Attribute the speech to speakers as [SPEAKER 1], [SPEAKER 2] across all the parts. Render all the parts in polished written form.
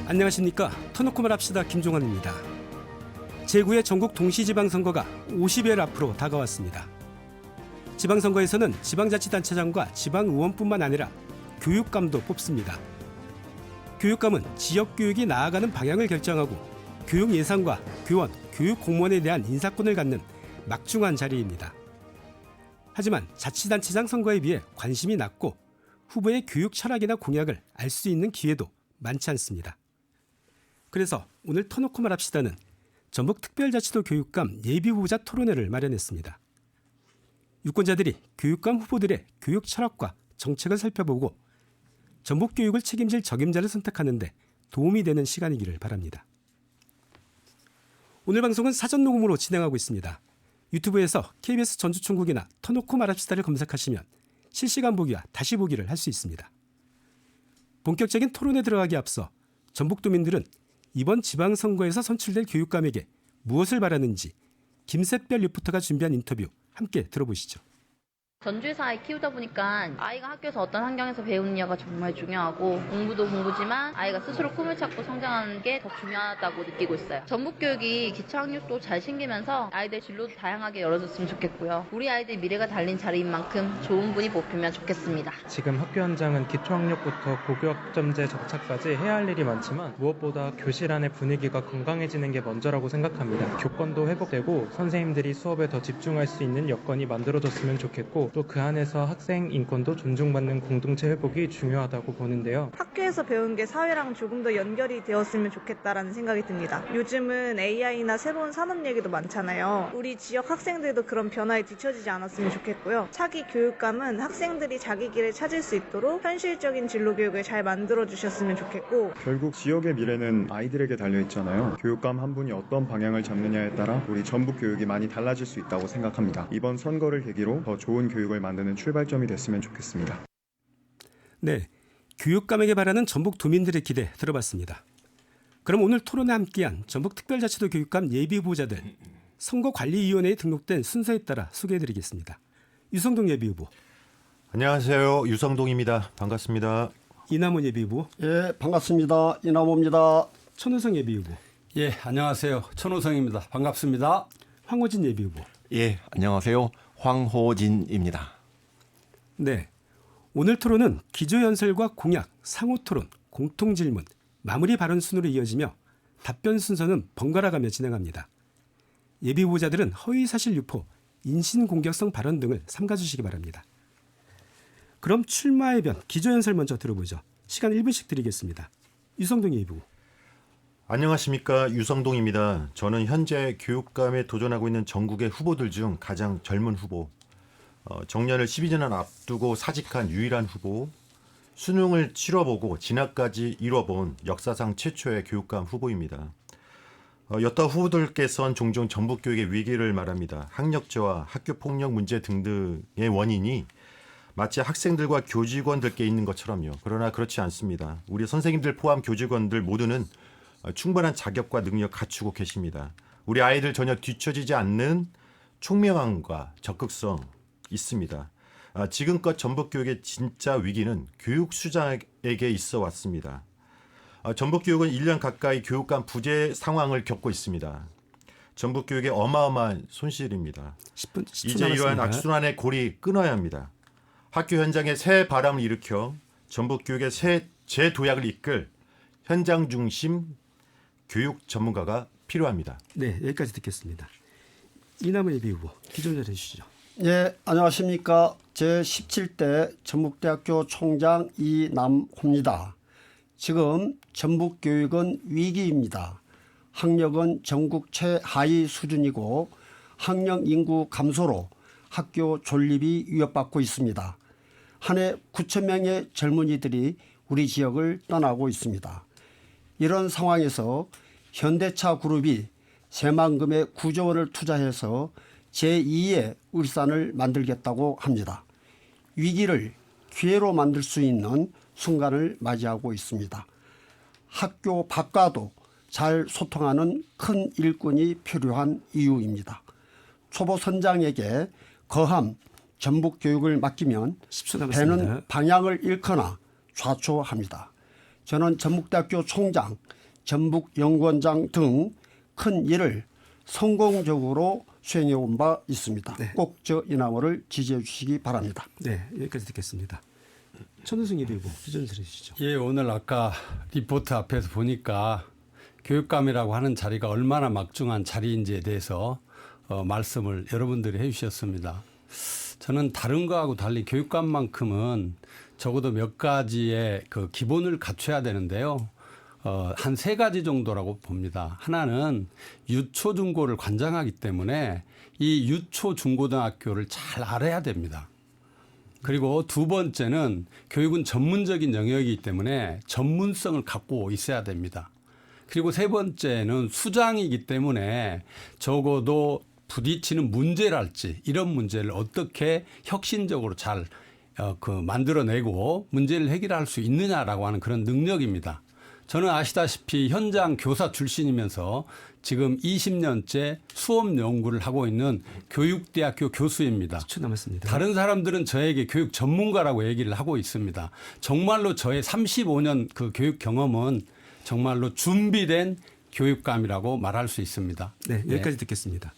[SPEAKER 1] 안녕하십니까. 터놓고 말합시다. 김종환입니다. 제9회 전국 동시지방선거가 50일 앞으로 다가왔습니다. 지방선거에서는 지방자치단체장과 지방의원뿐만 아니라 교육감도 뽑습니다. 교육감은 지역교육이 나아가는 방향을 결정하고 교육 예산과 교원, 교육 공무원에 대한 인사권을 갖는 막중한 자리입니다. 하지만 자치단체장 선거에 비해 관심이 낮고 후보의 교육 철학이나 공약을 알 수 있는 기회도 많지 않습니다. 그래서 오늘 터놓고 말합시다는 전북특별자치도 교육감 예비후보자 토론회를 마련했습니다. 유권자들이 교육감 후보들의 교육 철학과 정책을 살펴보고 전북 교육을 책임질 적임자를 선택하는 데 도움이 되는 시간이기를 바랍니다. 오늘 방송은 사전 녹음으로 진행하고 있습니다. 유튜브에서 KBS 전주총국이나 터놓고 말합시다를 검색하시면 실시간 보기와 다시 보기를 할 수 있습니다. 본격적인 토론에 들어가기 앞서 전북도민들은 이번 지방선거에서 선출될 교육감에게 무엇을 바라는지 김샛별 리포터가 준비한 인터뷰 함께 들어보시죠.
[SPEAKER 2] 전주에서 아이 키우다 보니까 아이가 학교에서 어떤 환경에서 배우느냐가 정말 중요하고 공부도 공부지만 아이가 스스로 꿈을 찾고 성장하는 게 더 중요하다고 느끼고 있어요. 전북교육이 기초학력도 잘 챙기면서 아이들 진로도 다양하게 열어줬으면 좋겠고요. 우리 아이들 미래가 달린 자리인 만큼 좋은 분이 뽑히면 좋겠습니다.
[SPEAKER 3] 지금 학교 현장은 기초학력부터 고교학점제 정착까지 해야 할 일이 많지만 무엇보다 교실 안의 분위기가 건강해지는 게 먼저라고 생각합니다. 교권도 회복되고 선생님들이 수업에 더 집중할 수 있는 여건이 만들어졌으면 좋겠고 또 그 안에서 학생 인권도 존중받는 공동체 회복이 중요하다고 보는데요.
[SPEAKER 4] 학교에서 배운 게 사회랑 조금 더 연결이 되었으면 좋겠다라는 생각이 듭니다. 요즘은 AI나 새로운 산업 얘기도 많잖아요. 우리 지역 학생들도 그런 변화에 뒤처지지 않았으면 좋겠고요. 차기 교육감은 학생들이 자기 길을 찾을 수 있도록 현실적인 진로 교육을 잘 만들어 주셨으면 좋겠고
[SPEAKER 5] 결국 지역의 미래는 아이들에게 달려있잖아요. 교육감 한 분이 어떤 방향을 잡느냐에 따라 우리 전북 교육이 많이 달라질 수 있다고 생각합니다. 이번 선거를 계기로 더 좋은 교육을 만드는 출발점이 됐으면 좋겠습니다. 네,
[SPEAKER 1] 교육감에게 바라는 전북 도민들의 기대 들어봤습니다. 그럼 오늘 토론에 함께한 전북특별자치도 교육감 예비후보자들 선거관리위원회에 등록된 순서에 따라 소개해드리겠습니다. 유성동 예비후보.
[SPEAKER 6] 안녕하세요. 유성동입니다. 반갑습니다.
[SPEAKER 1] 이남원 예비후보.
[SPEAKER 7] 예, 반갑습니다. 이남호입니다.
[SPEAKER 1] 천우성 예비후보.
[SPEAKER 8] 예, 안녕하세요. 천우성입니다. 반갑습니다.
[SPEAKER 1] 황호진 예비후보.
[SPEAKER 9] 예, 안녕하세요. 황호진입니다.
[SPEAKER 1] 네, 오늘 토론은 기조연설과 공약, 상호토론, 공통질문, 마무리 발언 순으로 이어지며 답변 순서는 번갈아가며 진행합니다. 예비후보자들은 허위사실 유포, 인신공격성 발언 등을 삼가주시기 바랍니다. 그럼 출마의 변, 기조연설 먼저 들어보죠. 시간 1분씩 드리겠습니다. 유성동 예비후보.
[SPEAKER 6] 안녕하십니까. 유성동입니다. 저는 현재 교육감에 도전하고 있는 전국의 후보들 중 가장 젊은 후보, 정년을 12년 앞두고 사직한 유일한 후보, 수능을 치러보고 진학까지 이뤄본 역사상 최초의 교육감 후보입니다. 여타 후보들께서는 종종 전북교육의 위기를 말합니다. 학력저하, 학교폭력 문제 등등의 원인이 마치 학생들과 교직원들께 있는 것처럼요. 그러나 그렇지 않습니다. 우리 선생님들 포함 교직원들 모두는 충분한 자격과 능력 갖추고 계십니다. 우리 아이들 전혀 뒤처지지 않는 총명함과 적극성 있습니다. 지금껏 전북교육의 진짜 위기는 교육수장에게 있어 왔습니다. 전북교육은 1년 가까이 교육감 부재 상황을 겪고 있습니다. 전북교육의 어마어마한 손실입니다.
[SPEAKER 1] 10분
[SPEAKER 6] 이제 이러한 악순환의 골이 끊어야 합니다. 학교 현장에 새 바람을 일으켜 전북교육의 새 재도약을 이끌 현장 중심 교육 전문가가 필요합니다.
[SPEAKER 1] 네, 여기까지 듣겠습니다. 이남은 예비후보, 기존 자료 주시죠.
[SPEAKER 7] 예, 안녕하십니까. 제17대 전북대학교 총장 이남호입니다. 지금 전북교육은 위기입니다. 학력은 전국 최하위 수준이고 학령 인구 감소로 학교 존립이 위협받고 있습니다. 한 해 9천 명의 젊은이들이 우리 지역을 떠나고 있습니다. 이런 상황에서 현대차 그룹이 새만금의 9조 원을 투자해서 제2의 울산을 만들겠다고 합니다. 위기를 기회로 만들 수 있는 순간을 맞이하고 있습니다. 학교 밖과도 잘 소통하는 큰 일꾼이 필요한 이유입니다. 초보 선장에게 거함 전북 교육을 맡기면
[SPEAKER 1] 10초 남았습니다.
[SPEAKER 7] 배는 방향을 잃거나 좌초합니다. 저는 전북대학교 총장 전북연구원장 등 큰 일을 성공적으로 수행해 온 바 있습니다.
[SPEAKER 1] 네.
[SPEAKER 7] 꼭 저 이나무를 지지해 주시기 바랍니다.
[SPEAKER 1] 네, 여기까지 듣겠습니다. 천우승 예비후보 기존을 해주시죠.
[SPEAKER 8] 예, 오늘 아까 리포트 앞에서 보니까 교육감이라고 하는 자리가 얼마나 막중한 자리인지에 대해서 말씀을 여러분들이 해주셨습니다. 저는 다른 거하고 달리 교육감만큼은 적어도 몇 가지의 그 기본을 갖춰야 되는데요. 한 3가지 정도라고 봅니다. 하나는 유초, 중고를 관장하기 때문에 이 유초, 중고등학교를 잘 알아야 됩니다. 그리고 두 번째는 교육은 전문적인 영역이기 때문에 전문성을 갖고 있어야 됩니다. 그리고 세 번째는 수장이기 때문에 적어도 부딪히는 문제랄지 이런 문제를 어떻게 혁신적으로 잘 만들어내고 문제를 해결할 수 있느냐라고 하는 그런 능력입니다. 저는 아시다시피 현장 교사 출신이면서 지금 20년째 수업 연구를 하고 있는 교육대학교 교수입니다.
[SPEAKER 1] 10초 남았습니다.
[SPEAKER 8] 다른 사람들은 저에게 교육 전문가라고 얘기를 하고 있습니다. 정말로 저의 35년 그 교육 경험은 정말로 준비된 교육감이라고 말할 수 있습니다.
[SPEAKER 1] 네, 여기까지 듣겠습니다.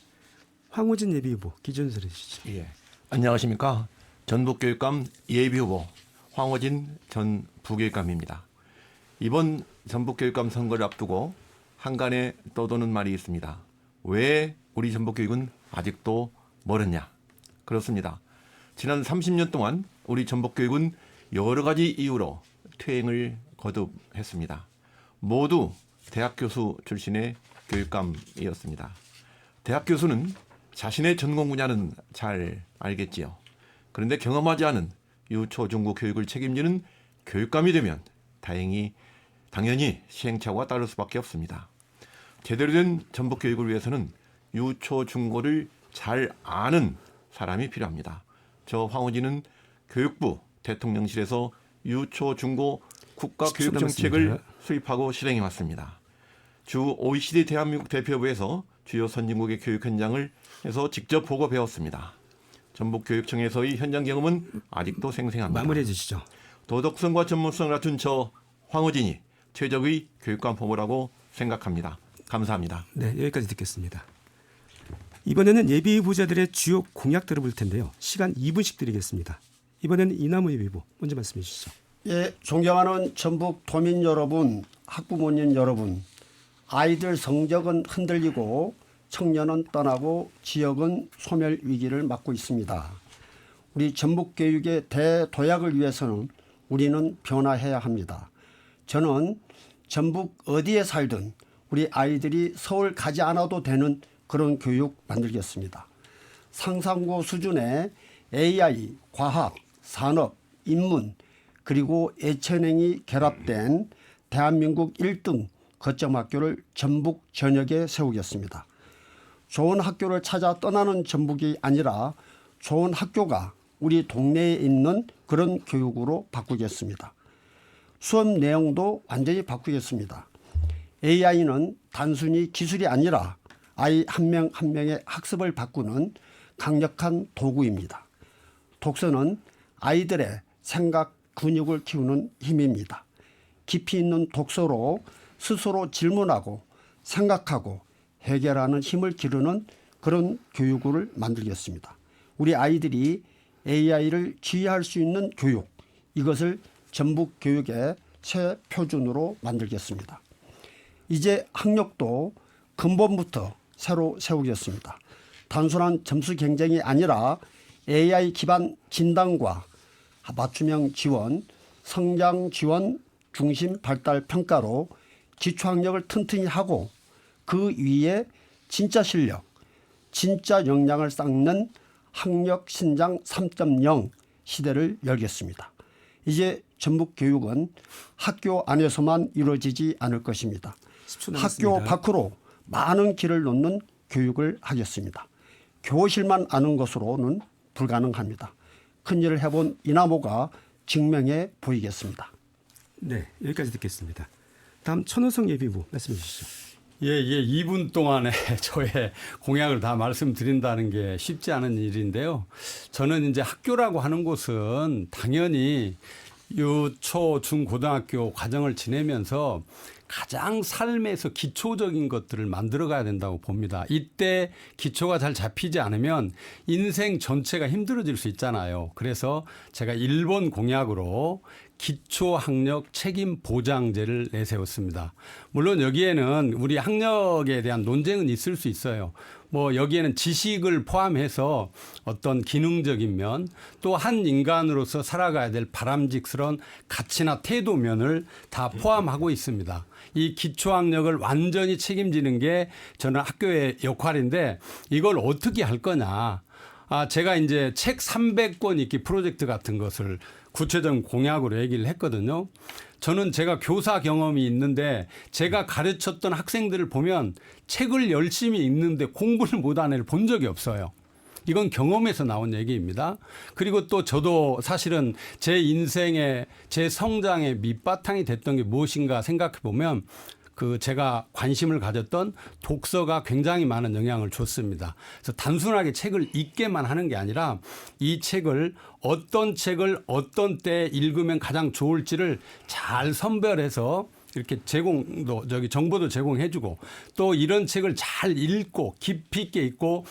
[SPEAKER 1] 황호진 예비후보 기존을 해주시죠.
[SPEAKER 9] 예. 안녕하십니까. 전북교육감 예비후보 황호진 전 부교육감입니다. 이번 전북교육감 선거를 앞두고 한간에 떠도는 말이 있습니다. 왜 우리 전북교육은 아직도 멀었냐? 그렇습니다. 지난 30년 동안 우리 전북교육은 여러 가지 이유로 퇴행을 거듭했습니다. 모두 대학 교수 출신의 교육감이었습니다. 대학 교수는 자신의 전공 분야는 잘 알겠지요. 그런데 경험하지 않은 유초, 중고 교육을 책임지는 교육감이 되면 당연히 시행착오가 따를 수밖에 없습니다. 제대로 된 전북교육을 위해서는 유초, 중고를 잘 아는 사람이 필요합니다. 저 황호진은 교육부 대통령실에서 유초, 중고 국가교육정책을 수립하고 실행해 왔습니다. 주 OECD 대한민국 대표부에서 주요 선진국의 교육 현장을 해서 직접 보고 배웠습니다. 전북교육청에서의 현장 경험은 아직도 생생합니다.
[SPEAKER 1] 마무리해 주시죠.
[SPEAKER 9] 도덕성과 전문성을 갖춘 저 황호진이 최적의 교육감 후보라고 생각합니다. 감사합니다.
[SPEAKER 1] 네, 여기까지 듣겠습니다. 이번에는 예비 후보자들의 주요 공약 들어볼 텐데요. 시간 2분씩 드리겠습니다. 이번에는 이남우 예비후보 먼저 말씀해 주시죠.
[SPEAKER 7] 예, 존경하는 전북 도민 여러분, 학부모님 여러분, 아이들 성적은 흔들리고 청년은 떠나고 지역은 소멸 위기를 맞고 있습니다. 우리 전북교육의 대도약을 위해서는 우리는 변화해야 합니다. 저는 전북 어디에 살든 우리 아이들이 서울 가지 않아도 되는 그런 교육 만들겠습니다. 상상고 수준의 AI, 과학, 산업, 인문 그리고 예체능이 결합된 대한민국 1등 거점 학교를 전북 전역에 세우겠습니다. 좋은 학교를 찾아 떠나는 전북이 아니라 좋은 학교가 우리 동네에 있는 그런 교육으로 바꾸겠습니다. 수업 내용도 완전히 바꾸겠습니다. AI는 단순히 기술이 아니라 아이 한 명 한 명의 학습을 바꾸는 강력한 도구입니다. 독서는 아이들의 생각 근육을 키우는 힘입니다. 깊이 있는 독서로 스스로 질문하고 생각하고 해결하는 힘을 기르는 그런 교육을 만들겠습니다. 우리 아이들이 AI를 지휘할 수 있는 교육, 이것을 전북 교육의 새 표준으로 만들겠습니다. 이제 학력도 근본부터 새로 세우겠습니다. 단순한 점수 경쟁이 아니라 AI 기반 진단과 맞춤형 지원, 성장 지원 중심 발달 평가로 기초학력을 튼튼히 하고 그 위에 진짜 실력, 진짜 역량을 쌓는 학력 신장 3.0 시대를 열겠습니다. 이제 전북 교육은 학교 안에서만 이루어지지 않을 것입니다. 학교 밖으로 많은 길을 놓는 교육을 하겠습니다. 교실만 아는 것으로는 불가능합니다. 큰일을 해본 이나모가 증명해 보이겠습니다.
[SPEAKER 1] 네, 여기까지 듣겠습니다. 다음 천호성 예비후보 말씀해 주시죠.
[SPEAKER 8] 예, 2분 동안에 저의 공약을 다 말씀드린다는 게 쉽지 않은 일인데요. 저는 이제 학교라고 하는 곳은 당연히 유초, 중, 고등학교 과정을 지내면서 가장 삶에서 기초적인 것들을 만들어 가야 된다고 봅니다. 이때 기초가 잘 잡히지 않으면 인생 전체가 힘들어질 수 있잖아요. 그래서 제가 1번 공약으로 기초학력 책임 보장제를 내세웠습니다. 물론 여기에는 우리 학력에 대한 논쟁은 있을 수 있어요. 뭐 여기에는 지식을 포함해서 어떤 기능적인 면, 또 한 인간으로서 살아가야 될 바람직스러운 가치나 태도면을 다 포함하고 있습니다. 이 기초학력을 완전히 책임지는 게 저는 학교의 역할인데 이걸 어떻게 할 거냐. 제가 이제 책 300권 읽기 프로젝트 같은 것을 구체적인 공약으로 얘기를 했거든요. 저는 제가 교사 경험이 있는데 제가 가르쳤던 학생들을 보면 책을 열심히 읽는데 공부를 못한 애를 본 적이 없어요. 이건 경험에서 나온 얘기입니다. 그리고 또 저도 사실은 제 인생의 제 성장의 밑바탕이 됐던 게 무엇인가 생각해 보면 제가 관심을 가졌던 독서가 굉장히 많은 영향을 줬습니다. 그래서 단순하게 책을 읽게만 하는 게 아니라 이 책을 어떤 때 읽으면 가장 좋을지를 잘 선별해서 이렇게 정보도 제공해주고 또 이런 책을 잘 읽고 깊이 있게 읽고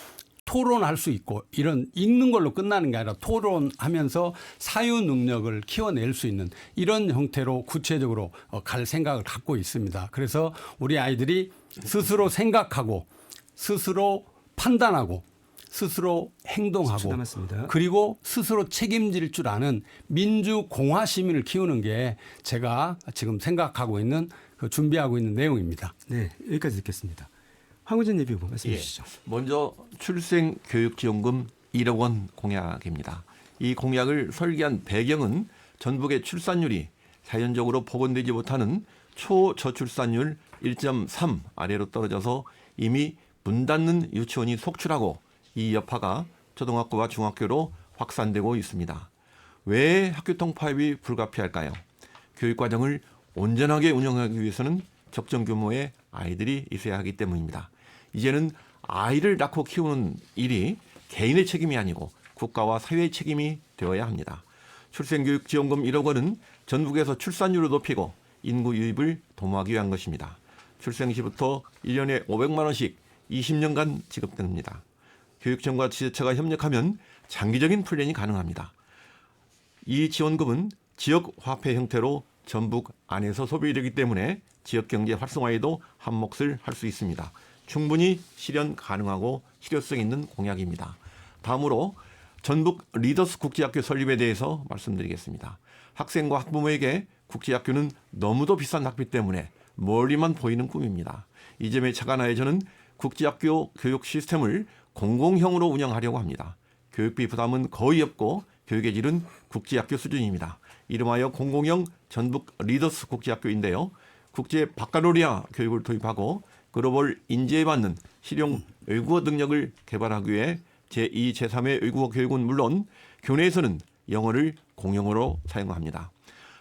[SPEAKER 8] 토론할 수 있고 이런 읽는 걸로 끝나는 게 아니라 토론하면서 사유 능력을 키워낼 수 있는 이런 형태로 구체적으로 갈 생각을 갖고 있습니다. 그래서 우리 아이들이 스스로 생각하고 스스로 판단하고 스스로 행동하고
[SPEAKER 1] 10초 남았습니다.
[SPEAKER 8] 그리고 스스로 책임질 줄 아는 민주공화 시민을 키우는 게 제가 지금 생각하고 있는 준비하고 있는 내용입니다.
[SPEAKER 1] 네, 여기까지 듣겠습니다. 황우진 예비후보 말씀해
[SPEAKER 9] 예.
[SPEAKER 1] 주시죠.
[SPEAKER 9] 먼저 출생교육지원금 1억 원 공약입니다. 이 공약을 설계한 배경은 전북의 출산율이 자연적으로 복원되지 못하는 초저출산율 1.3 아래로 떨어져서 이미 문 닫는 유치원이 속출하고 이 여파가 초등학교와 중학교로 확산되고 있습니다. 왜 학교 통파업이 불가피할까요? 교육과정을 온전하게 운영하기 위해서는 적정 규모의 아이들이 있어야 하기 때문입니다. 이제는 아이를 낳고 키우는 일이 개인의 책임이 아니고 국가와 사회의 책임이 되어야 합니다. 출생교육지원금 1억 원은 전국에서 출산율을 높이고 인구 유입을 도모하기 위한 것입니다. 출생 시부터 1년에 500만 원씩 20년간 지급됩니다. 교육청과 지자체가 협력하면 장기적인 플랜이 가능합니다. 이 지원금은 지역화폐 형태로 전북 안에서 소비되기 때문에 지역경제 활성화에도 한몫을 할 수 있습니다. 충분히 실현 가능하고 실효성 있는 공약입니다. 다음으로 전북 리더스 국제학교 설립에 대해서 말씀드리겠습니다. 학생과 학부모에게 국제학교는 너무도 비싼 학비 때문에 멀리만 보이는 꿈입니다. 이 점에 착안하여 저는 국제학교 교육 시스템을 공공형으로 운영하려고 합니다. 교육비 부담은 거의 없고 교육의 질은 국제학교 수준입니다. 이름하여 공공형 전북 리더스 국제학교인데요. 국제 바카로리아 교육을 도입하고 글로벌 인재에 맞는 실용 외국어 능력을 개발하기 위해 제2, 제3의 외국어 교육은 물론 교내에서는 영어를 공용어로 사용합니다.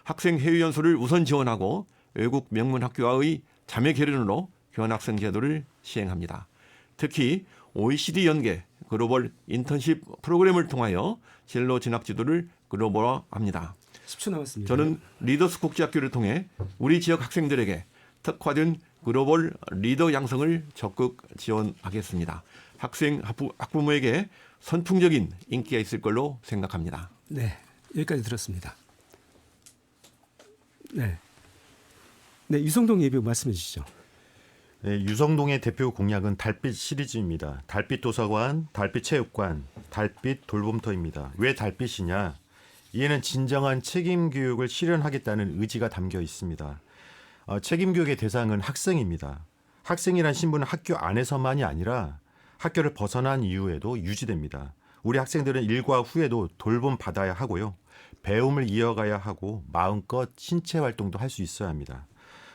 [SPEAKER 9] 학생 해외 연수를 우선 지원하고 외국 명문 학교와의 자매 결연으로 교환학생 제도를 시행합니다. 특히 OECD 연계 글로벌 인턴십 프로그램을 통하여 진로 진학 지도를 글로벌화합니다.
[SPEAKER 1] 10초 남았습니다.
[SPEAKER 9] 저는 리더스 국제학교를 통해 우리 지역 학생들에게 특화된 글로벌 리더 양성을 적극 지원하겠습니다. 학생 학부모에게 선풍적인 인기가 있을 걸로 생각합니다.
[SPEAKER 1] 네, 여기까지 들었습니다. 네, 유성동 예비후보 말씀해 주시죠.
[SPEAKER 6] 네, 유성동의 대표 공약은 달빛 시리즈입니다. 달빛 도서관, 달빛 체육관, 달빛 돌봄터입니다. 왜 달빛이냐? 이에는 진정한 책임 교육을 실현하겠다는 의지가 담겨 있습니다. 책임 교육의 대상은 학생입니다. 학생이란 신분은 학교 안에서만이 아니라 학교를 벗어난 이후에도 유지됩니다. 우리 학생들은 일과 후에도 돌봄 받아야 하고요. 배움을 이어가야 하고 마음껏 신체 활동도 할 수 있어야 합니다.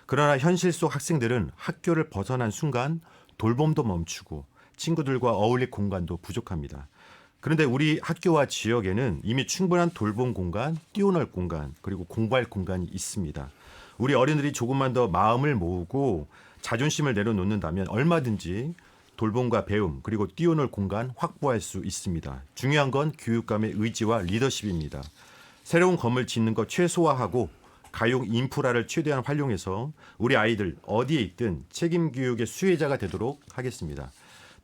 [SPEAKER 6] 그러나 현실 속 학생들은 학교를 벗어난 순간 돌봄도 멈추고 친구들과 어울릴 공간도 부족합니다. 그런데 우리 학교와 지역에는 이미 충분한 돌봄 공간, 뛰어놀 공간, 그리고 공부할 공간이 있습니다. 우리 어린이들이 조금만 더 마음을 모으고 자존심을 내려놓는다면 얼마든지 돌봄과 배움 그리고 뛰어놀 공간 확보할 수 있습니다. 중요한 건 교육감의 의지와 리더십입니다. 새로운 건물 짓는 것 최소화하고 가용 인프라를 최대한 활용해서 우리 아이들 어디에 있든 책임 교육의 수혜자가 되도록 하겠습니다.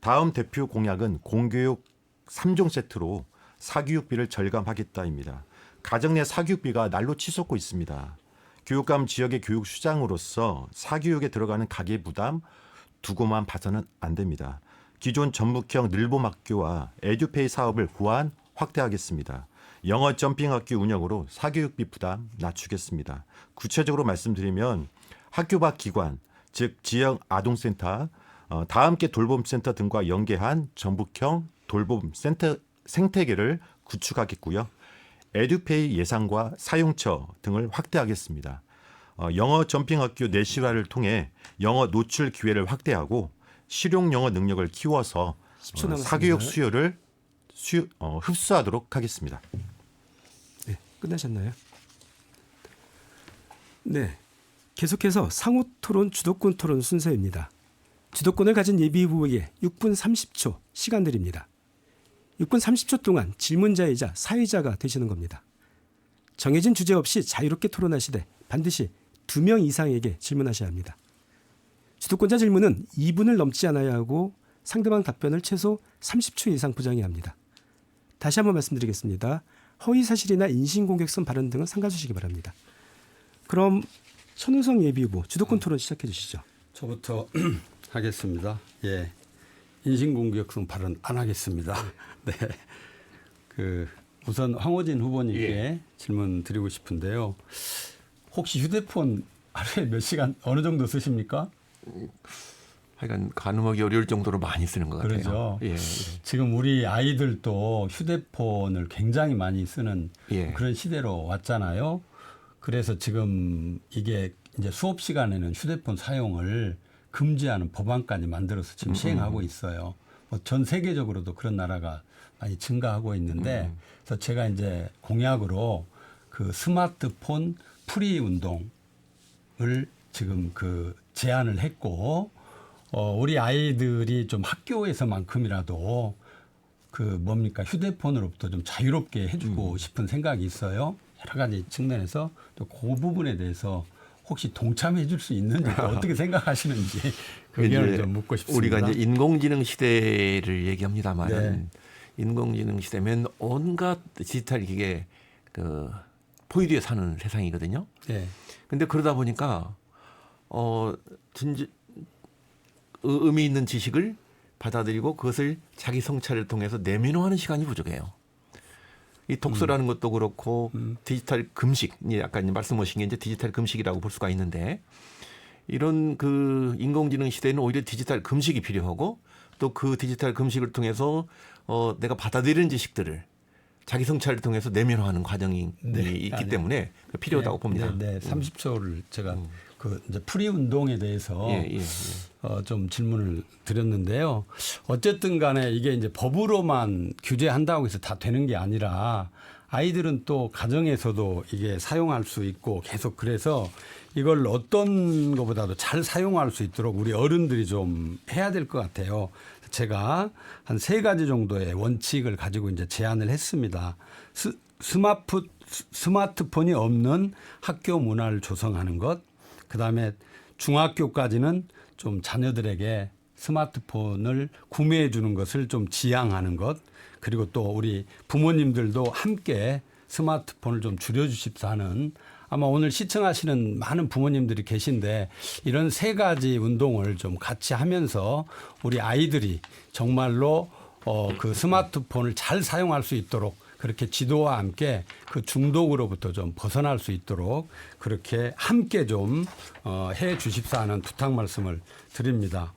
[SPEAKER 6] 다음 대표 공약은 공교육 3종 세트로 사교육비를 절감하겠다입니다. 가정 내 사교육비가 날로 치솟고 있습니다. 교육감 지역의 교육 수장으로서 사교육에 들어가는 가계 부담 두고만 봐서는 안 됩니다. 기존 전북형 늘봄학교와 에듀페이 사업을 보완 확대하겠습니다. 영어 점핑학교 운영으로 사교육비 부담 낮추겠습니다. 구체적으로 말씀드리면 학교 밖 기관, 즉 지역 아동센터, 다함께 돌봄센터 등과 연계한 전북형 돌봄센터 생태계를 구축하겠고요. 에듀페이 예산과 사용처 등을 확대하겠습니다. 영어 점핑학교 내실화를 통해 영어 노출 기회를 확대하고 실용 영어 능력을 키워서
[SPEAKER 1] 10초 남았습니다.
[SPEAKER 6] 사교육 수요를 흡수하도록 하겠습니다.
[SPEAKER 1] 네, 끝나셨나요? 네, 계속해서 상호 토론, 주도권 토론 순서입니다. 주도권을 가진 예비 후보에게 6분 30초 시간 드립니다. 6분 30초 동안 질문자이자 사회자가 되시는 겁니다. 정해진 주제 없이 자유롭게 토론하시되 반드시 2명 이상에게 질문하셔야 합니다. 주도권자 질문은 2분을 넘지 않아야 하고 상대방 답변을 최소 30초 이상 부정해야 합니다. 다시 한번 말씀드리겠습니다. 허위사실이나 인신공격성 발언 등은 삼가주시기 바랍니다. 그럼 천우성 예비후보 주도권 토론 시작해 주시죠.
[SPEAKER 8] 저부터 하겠습니다. 예, 인신공격성 발언 안 하겠습니다. 네, 우선 황호진 후보님께 질문 드리고 싶은데요. 혹시 휴대폰 하루에 몇 시간 어느 정도 쓰십니까?
[SPEAKER 9] 하여간 가늠하기 어려울 정도로 많이 쓰는 것 같아요.
[SPEAKER 8] 그렇죠.
[SPEAKER 9] 예, 예.
[SPEAKER 8] 지금 우리 아이들도 휴대폰을 굉장히 많이 쓰는
[SPEAKER 9] 예.
[SPEAKER 8] 그런 시대로 왔잖아요. 그래서 지금 이게 이제 수업 시간에는 휴대폰 사용을 금지하는 법안까지 만들어서 지금 시행하고 있어요. 뭐 전 세계적으로도 그런 나라가 많이 증가하고 있는데, 그래서 제가 이제 공약으로 그 스마트폰 프리 운동을 지금 제안을 했고, 우리 아이들이 좀 학교에서만큼이라도 휴대폰으로부터 좀 자유롭게 해주고 싶은 생각이 있어요. 여러 가지 측면에서 또 그 부분에 대해서 혹시 동참해 줄 수 있는지 어떻게 생각하시는지 그 의견을 좀 묻고 싶습니다.
[SPEAKER 9] 우리가 이제 인공지능 시대를 얘기합니다만
[SPEAKER 8] 네.
[SPEAKER 9] 인공지능 시대면 온갖 디지털 기계 포유류에 사는 세상이거든요.
[SPEAKER 8] 네.
[SPEAKER 9] 근데 그러다 보니까 의미 있는 지식을 받아들이고 그것을 자기 성찰을 통해서 내면화하는 시간이 부족해요. 이 독서라는 것도 그렇고 디지털 금식, 아까 말씀하신 게 이제 디지털 금식이라고 볼 수가 있는데, 이런 인공지능 시대에는 오히려 디지털 금식이 필요하고 또 그 디지털 금식을 통해서 내가 받아들이는 지식들을 자기 성찰을 통해서 내면화하는 과정이 있기 때문에 필요하다고 봅니다.
[SPEAKER 8] 네, 30초를 제가 이제 프리 운동에 대해서 좀 질문을 드렸는데요. 어쨌든 간에 이게 이제 법으로만 규제한다고 해서 다 되는 게 아니라 아이들은 또 가정에서도 이게 사용할 수 있고 계속, 그래서 이걸 어떤 것보다도 잘 사용할 수 있도록 우리 어른들이 좀 해야 될 것 같아요. 제가 한 3가지 정도의 원칙을 가지고 이제 제안을 했습니다. 스마트폰이 없는 학교 문화를 조성하는 것, 그다음에 중학교까지는 좀 자녀들에게 스마트폰을 구매해 주는 것을 좀 지양하는 것, 그리고 또 우리 부모님들도 함께 스마트폰을 좀 줄여주십사 하는, 아마 오늘 시청하시는 많은 부모님들이 계신데 이런 3가지 운동을 좀 같이 하면서 우리 아이들이 정말로 그 스마트폰을 잘 사용할 수 있도록, 그렇게 지도와 함께 그 중독으로부터 좀 벗어날 수 있도록 그렇게 함께 좀 해 주십사 하는 부탁 말씀을 드립니다.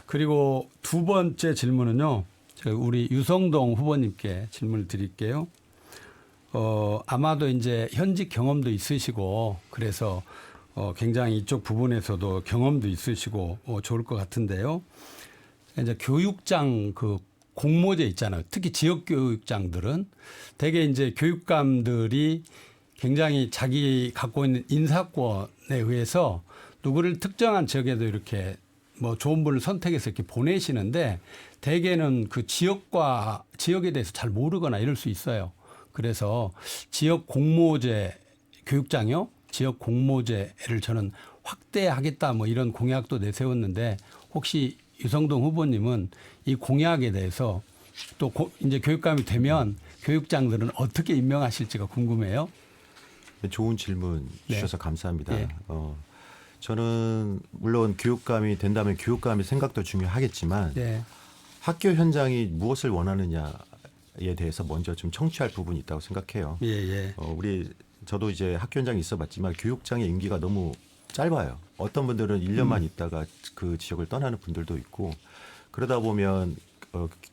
[SPEAKER 8] 그리고 2번째 질문은요, 우리 유성동 후보님께 질문을 드릴게요. 아마도 이제 현직 경험도 있으시고 그래서 굉장히 이쪽 부분에서도 경험도 있으시고 좋을 것 같은데요. 이제 교육장 공모제 있잖아요. 특히 지역 교육장들은 대개 이제 교육감들이 굉장히 자기 갖고 있는 인사권에 의해서 누구를 특정한 지역에도 이렇게 좋은 분을 선택해서 이렇게 보내시는데 대개는 그 지역에 대해서 잘 모르거나 이럴 수 있어요. 그래서 지역 공모제 교육장요, 지역 공모제를 저는 확대하겠다 뭐 이런 공약도 내세웠는데 혹시 유성동 후보님은 이 공약에 대해서 또 이제 교육감이 되면 교육장들은 어떻게 임명하실지가 궁금해요.
[SPEAKER 6] 좋은 질문 주셔서 감사합니다.
[SPEAKER 8] 네.
[SPEAKER 6] 저는 물론 교육감이 된다면 교육감의 생각도 중요하겠지만
[SPEAKER 8] 네.
[SPEAKER 6] 학교 현장이 무엇을 원하느냐에 대해서 먼저 좀 청취할 부분이 있다고 생각해요.
[SPEAKER 8] 예, 예.
[SPEAKER 6] 저도 이제 학교 현장에 있어봤지만 교육장의 임기가 너무 짧아요. 어떤 분들은 1년만 있다가 그 지역을 떠나는 분들도 있고 그러다 보면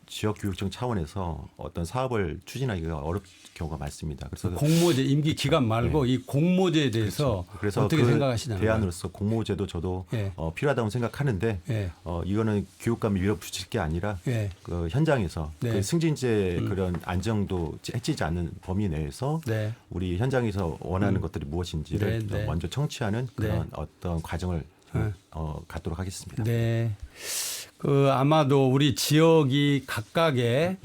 [SPEAKER 6] 지역 교육청 차원에서 어떤 사업을 추진하기가 어려운 경우가 많습니다. 그래서
[SPEAKER 8] 공모제 임기 기간 말고 이 공모제에 대해서
[SPEAKER 6] 그렇죠. 그래서
[SPEAKER 8] 어떻게
[SPEAKER 6] 그
[SPEAKER 8] 생각하시나요?
[SPEAKER 6] 대안으로서 공모제도 저도
[SPEAKER 8] 예.
[SPEAKER 6] 필요하다고 생각하는데
[SPEAKER 8] 예.
[SPEAKER 6] 이거는 교육감이 밀어붙일 게 아니라
[SPEAKER 8] 예.
[SPEAKER 6] 그 현장에서
[SPEAKER 8] 네.
[SPEAKER 6] 그 승진제 그런 안정도 해치지 않는 범위 내에서
[SPEAKER 8] 네.
[SPEAKER 6] 우리 현장에서 원하는 것들이 무엇인지를
[SPEAKER 8] 네, 네.
[SPEAKER 6] 먼저 청취하는 그런
[SPEAKER 8] 네.
[SPEAKER 6] 어떤 과정을 갖도록 하겠습니다.
[SPEAKER 8] 네. 아마도 우리 지역이 각각의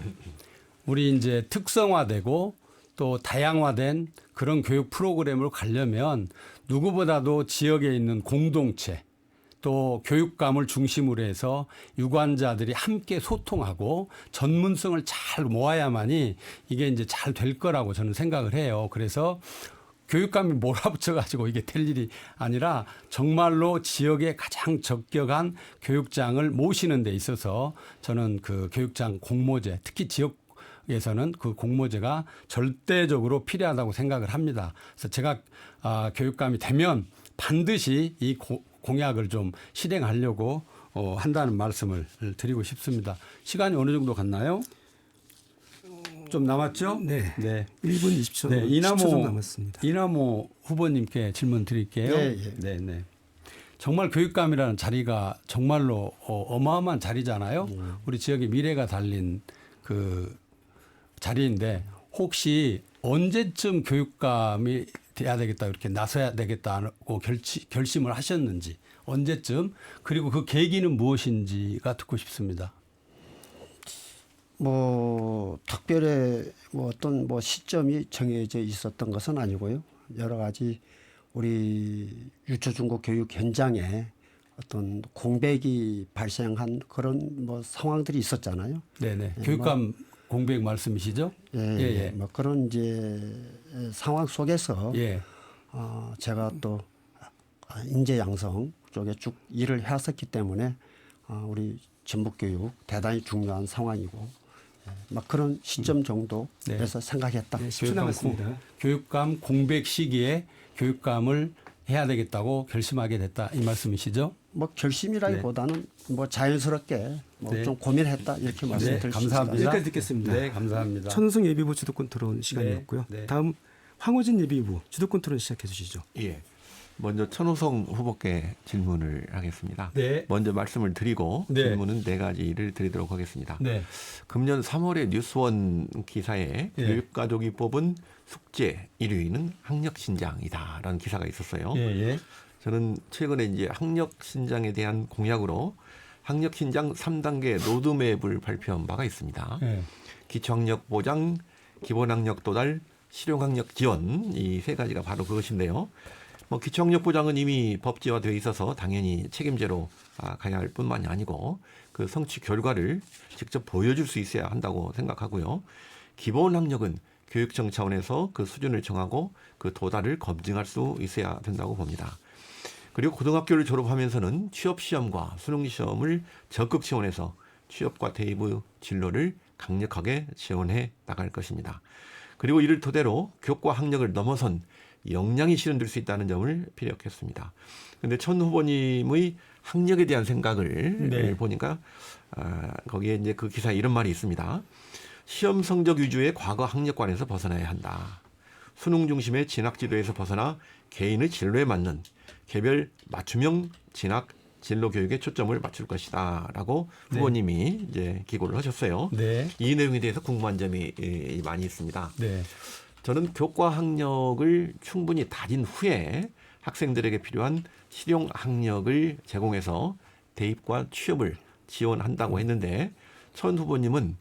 [SPEAKER 8] 우리 이제 특성화되고 또 다양화된 그런 교육 프로그램을 가려면 누구보다도 지역에 있는 공동체 또 교육감을 중심으로 해서 유관자들이 함께 소통하고 전문성을 잘 모아야만이 이게 이제 잘 될 거라고 저는 생각을 해요. 그래서 교육감이 몰아붙여 가지고 이게 될 일이 아니라 정말로 지역에 가장 적격한 교육장을 모시는 데 있어서 저는 그 교육장 공모제 특히 지역에서는 그 공모제가 절대적으로 필요하다고 생각을 합니다. 그래서 제가 교육감이 되면 반드시 이 공약을 좀 실행하려고 한다는 말씀을 드리고 싶습니다. 시간이 어느 정도 갔나요? 좀 남았죠?
[SPEAKER 1] 네.
[SPEAKER 8] 네.
[SPEAKER 1] 1분 20초,
[SPEAKER 8] 네,
[SPEAKER 1] 10초 정도 남았습니다.
[SPEAKER 8] 이남호 후보님께 질문 드릴게요. 네, 네. 정말 교육감이라는 자리가 정말로 어마어마한 자리잖아요. 우리 지역의 미래가 달린 그 자리인데 혹시 언제쯤 교육감이 돼야 되겠다 이렇게 나서야 되겠다고 결심을 하셨는지 언제쯤 그리고 그 계기는 무엇인지가 듣고 싶습니다.
[SPEAKER 7] 특별히 어떤 시점이 정해져 있었던 것은 아니고요. 여러 가지 우리 유초중고 교육 현장에 어떤 공백이 발생한 그런 상황들이 있었잖아요.
[SPEAKER 8] 네네. 교육감 공백 말씀이시죠?
[SPEAKER 7] 예. 그런 이제 상황 속에서
[SPEAKER 8] 예.
[SPEAKER 7] 제가 또 인재 양성 쪽에 쭉 일을 해왔었기 때문에 우리 전북교육 대단히 중요한 상황이고 그런 시점 정도에서 생각했다.
[SPEAKER 1] 네, 10초 남았습니다.
[SPEAKER 8] 교육감 공백 시기에 교육감을 해야 되겠다고 결심하게 됐다 이 말씀이시죠?
[SPEAKER 7] 결심이라기보다는 자연스럽게
[SPEAKER 8] 네.
[SPEAKER 7] 좀 고민했다 이렇게 말씀드릴 수 있습니다.
[SPEAKER 1] 여기까지 듣겠습니다.
[SPEAKER 8] 네, 감사합니다.
[SPEAKER 1] 천우성 예비후보 주도권 토론 시간이었고요.
[SPEAKER 8] 네.
[SPEAKER 1] 다음 황호진 예비후보 주도권 토론 시작해 주시죠.
[SPEAKER 9] 예. 먼저 천우성 후보께 질문을 하겠습니다.
[SPEAKER 8] 네.
[SPEAKER 9] 먼저 말씀을 드리고
[SPEAKER 8] 네.
[SPEAKER 9] 질문은 4가지를 드리도록 하겠습니다.
[SPEAKER 8] 네.
[SPEAKER 9] 금년 3월에 뉴스원 기사에
[SPEAKER 8] 예.
[SPEAKER 9] 교육가족이 뽑은 숙제 1위는 학력신장이다라는 기사가 있었어요.
[SPEAKER 8] 예.
[SPEAKER 9] 저는 최근에 이제 학력신장에 대한 공약으로 학력신장 3단계 로드맵을 발표한 바가 있습니다.
[SPEAKER 8] 예.
[SPEAKER 9] 기초학력 보장, 기본학력 도달, 실용학력 지원 이 3가지가 바로 그것인데요. 기초학력 보장은 이미 법제화되어 있어서 당연히 책임제로 가야 할 뿐만이 아니고 그 성취 결과를 직접 보여줄 수 있어야 한다고 생각하고요. 기본학력은 교육청 차원에서 그 수준을 정하고 그 도달을 검증할 수 있어야 된다고 봅니다. 그리고 고등학교를 졸업하면서는 취업시험과 수능시험을 적극 지원해서 취업과 대입의 진로를 강력하게 지원해 나갈 것입니다. 그리고 이를 토대로 교과 학력을 넘어선 역량이 실현될 수 있다는 점을 피력했습니다. 그런데 천 후보님의 학력에 대한 생각을 보니까 거기에 이제 그 기사에 이런 말이 있습니다. 시험 성적 위주의 과거 학력관에서 벗어나야 한다. 수능 중심의 진학 지도에서 벗어나 개인의 진로에 맞는 개별 맞춤형 진학 진로 교육에 초점을 맞출 것이다라고 후보님이 이제 기고를 하셨어요.
[SPEAKER 8] 네.
[SPEAKER 9] 이 내용에 대해서 궁금한 점이 많이 있습니다.
[SPEAKER 8] 네.
[SPEAKER 9] 저는 교과 학력을 충분히 다진 후에 학생들에게 필요한 실용 학력을 제공해서 대입과 취업을 지원한다고 했는데 천 후보님은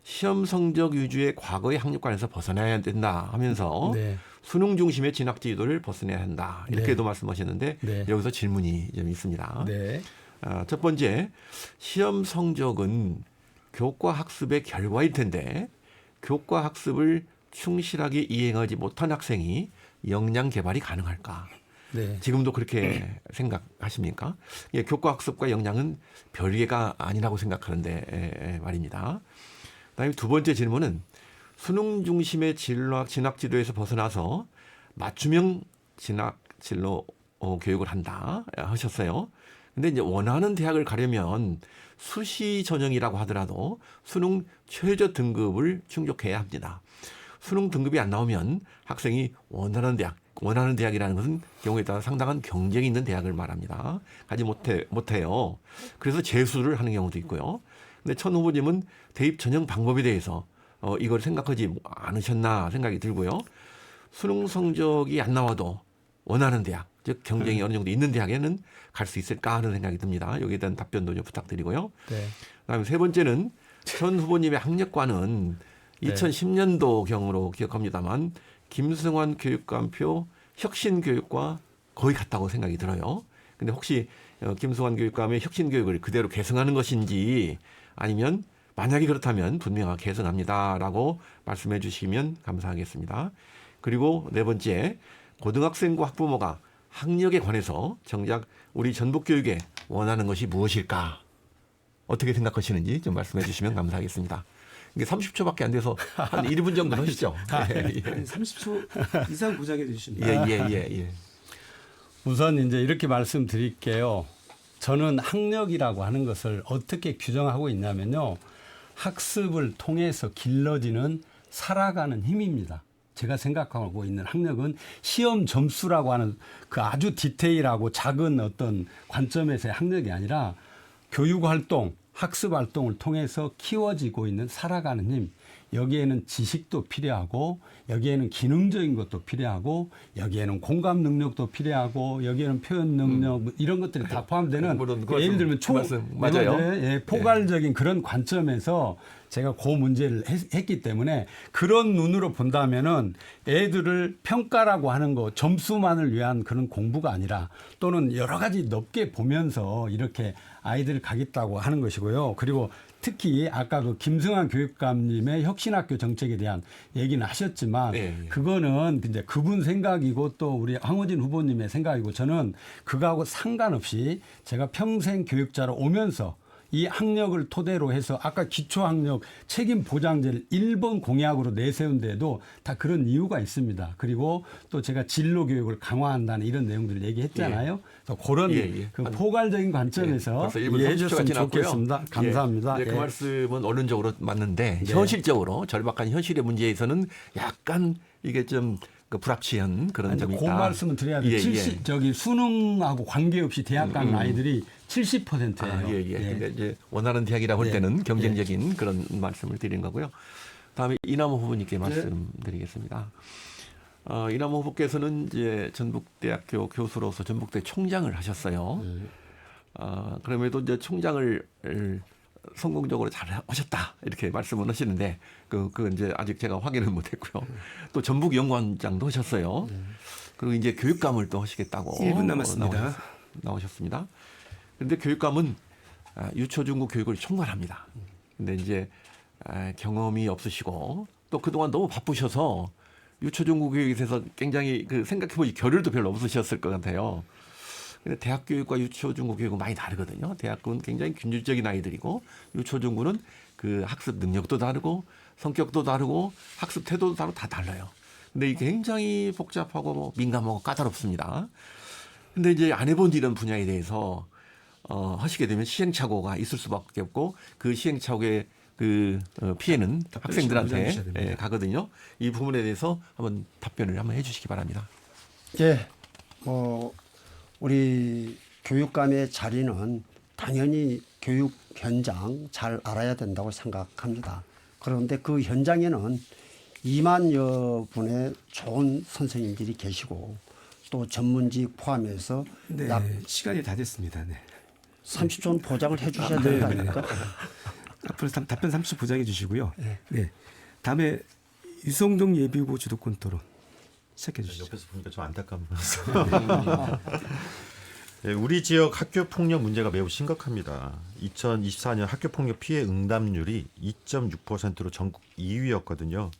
[SPEAKER 9] 시험 성적 위주의 과거의 학력관에서 벗어나야 된다 하면서
[SPEAKER 8] 네.
[SPEAKER 9] 수능 중심의 진학 지도를 벗어나야 한다. 이렇게도
[SPEAKER 8] 네.
[SPEAKER 9] 말씀하셨는데
[SPEAKER 8] 네.
[SPEAKER 9] 여기서 질문이 좀 있습니다.
[SPEAKER 8] 네.
[SPEAKER 9] 첫 번째, 시험 성적은 교과 학습의 결과일 텐데 교과 학습을 충실하게 이행하지 못한 학생이 역량 개발이 가능할까?
[SPEAKER 8] 네.
[SPEAKER 9] 지금도 그렇게 생각하십니까? 예, 교과 학습과 역량은 별개가 아니라고 생각하는데 말입니다. 그다음에 두 번째 질문은 수능 중심의 진학 지도에서 벗어나서 맞춤형 진학 진로 교육을 한다 하셨어요. 근데 이제 원하는 대학을 가려면 수시 전형이라고 하더라도 수능 최저 등급을 충족해야 합니다. 수능 등급이 안 나오면 학생이 원하는 대학이라는 것은 경우에 따라 상당한 경쟁이 있는 대학을 말합니다. 가지 못해요. 그래서 재수를 하는 경우도 있고요. 근데 천 후보님은 대입 전형 방법에 대해서 이걸 생각하지 않으셨나 생각이 들고요. 수능 성적이 안 나와도 원하는 대학, 즉 경쟁이 어느 정도 있는 대학에는 갈 수 있을까 하는 생각이 듭니다. 여기에 대한 답변도 좀 부탁드리고요.
[SPEAKER 8] 네.
[SPEAKER 9] 그다음에 세 번째는 천 후보님의 학력관은
[SPEAKER 8] 네.
[SPEAKER 9] 2010년도 경으로 기억합니다만 김승환 교육감표 혁신교육과 거의 같다고 생각이 들어요. 근데 혹시 김승환 교육감의 혁신교육을 그대로 계승하는 것인지 아니면 만약에 그렇다면 분명하게 계승합니다라고 말씀해 주시면 감사하겠습니다. 그리고 네 번째, 고등학생과 학부모가 학력에 관해서 정작 우리 전북교육에 원하는 것이 무엇일까? 어떻게 생각하시는지 좀 말씀해 주시면 감사하겠습니다. 이게 30초밖에 안 돼서 한 1분 정도 하시죠. 예, 예.
[SPEAKER 1] 30초 이상 보장해 주십니다.
[SPEAKER 9] 예.
[SPEAKER 8] 우선 이제 이렇게 말씀드릴게요. 저는 학력이라고 하는 것을 어떻게 규정하고 있냐면요. 학습을 통해서 길러지는 살아가는 힘입니다. 제가 생각하고 있는 학력은 시험 점수라고 하는 그 아주 디테일하고 작은 어떤 관점에서의 학력이 아니라 교육 활동, 학습 활동을 통해서 키워지고 있는 살아가는 힘. 여기에는 지식도 필요하고 여기에는 기능적인 것도 필요하고 여기에는 공감 능력도 필요하고 여기에는 표현 능력 뭐 이런 것들이 다 포함되는 예를 들면
[SPEAKER 9] 맞아요.
[SPEAKER 8] 포괄적인 그런 관점에서 제가 그 문제를 했기 때문에 그런 눈으로 본다면은 애들을 평가라고 하는 거 점수만을 위한 그런 공부가 아니라 또는 여러 가지 넓게 보면서 이렇게 아이들을 가겠다고 하는 것이고요. 그리고 특히 아까 그 김승환 교육감님의 혁신학교 정책에 대한 얘기는 하셨지만 그거는 이제 그분 생각이고 또 우리 황호진 후보님의 생각이고 저는 그거하고 상관없이 제가 평생 교육자로 오면서 이 학력을 토대로 해서 아까 기초학력 책임 보장제를 1번 공약으로 내세운 데에도 다 그런 이유가 있습니다. 그리고 또 제가 진로 교육을 강화한다는 이런 내용들을 얘기했잖아요. 그래서 그런 그 포괄적인 관점에서 이해해 주셨으면 좋겠습니다. 감사합니다.
[SPEAKER 9] 그 말씀은 언론적으로 맞는데 현실적으로 절박한 현실의 문제에서는 약간 이게 좀 불합치한 그런 점이 있다.
[SPEAKER 8] 그 말씀은 드려야 돼요. 저기 수능하고 관계없이 대학 가는 아이들이 70%예요.
[SPEAKER 9] 근데 이제 원하는 대학이라고 할 때는 경쟁적인 그런 말씀을 드린 거고요. 다음에 이남호 후보님께 말씀드리겠습니다. 이남호 후보께서는 이제 전북대학교 교수로서 전북대 총장을 하셨어요. 그럼에도 이제 총장을 성공적으로 잘 하셨다 이렇게 말씀을 하시는데 그 이제 아직 제가 확인을 못했고요. 또 전북 연구원장도 하셨어요. 그리고 이제 교육감을 또 하시겠다고
[SPEAKER 1] 1분 남았습니다.
[SPEAKER 9] 나오셨습니다. 그런데 교육감은 유초중고 교육을 총괄합니다. 근데 이제 경험이 없으시고 또 그동안 너무 바쁘셔서 유초중고 교육에 대해서 굉장히 그 생각해보지 겨를도 별로 없으셨을 것 같아요. 근데 대학 교육과 유초중고 교육은 많이 다르거든요. 대학교는 굉장히 균질적인 아이들이고 유초중고는 그 학습 능력도 다르고 성격도 다르고 학습 태도도 다르고 다 달라요. 근데 이게 굉장히 복잡하고 민감하고 까다롭습니다. 근데 이제 안 해본 이런 분야에 대해서 하시게 되면 시행착오가 있을 수밖에 없고 그 시행착오의 그 피해는 학생들한테 가거든요. 이 부분에 대해서 한번 답변을 한번 해주시기 바랍니다.
[SPEAKER 7] 예, 우리 교육감의 자리는 당연히 교육 현장 잘 알아야 된다고 생각합니다. 그런데 그 현장에는 2만여 분의 좋은 선생님들이 계시고 또 전문직 포함해서 약
[SPEAKER 1] 시간이 다 됐습니다.
[SPEAKER 7] 30초는 보장을 해 주셔야 되는 거 아닙니까?
[SPEAKER 1] 앞으로 답변 30초 보장해 주시고요.
[SPEAKER 8] 네.
[SPEAKER 1] 네. 다음에 유성동 예비후보 주도권 토론 시작해 주시죠.
[SPEAKER 6] 옆에서 보니까 좀 안타까워서. 네, 우리 지역 학교 폭력 문제가 매우 심각합니다. 2024년 학교 폭력 피해 응답률이 2.6%로 전국 2위였거든요.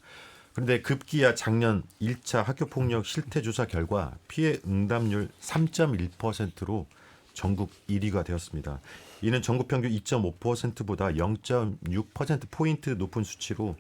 [SPEAKER 6] 그런데 급기야 작년 1차 학교 폭력 실태 조사 결과 피해 응답률 3.1%로 전국 1위가 되었습니다. 이는 전국 평균 2.5%보다 0.6% 포인트 높은 수치로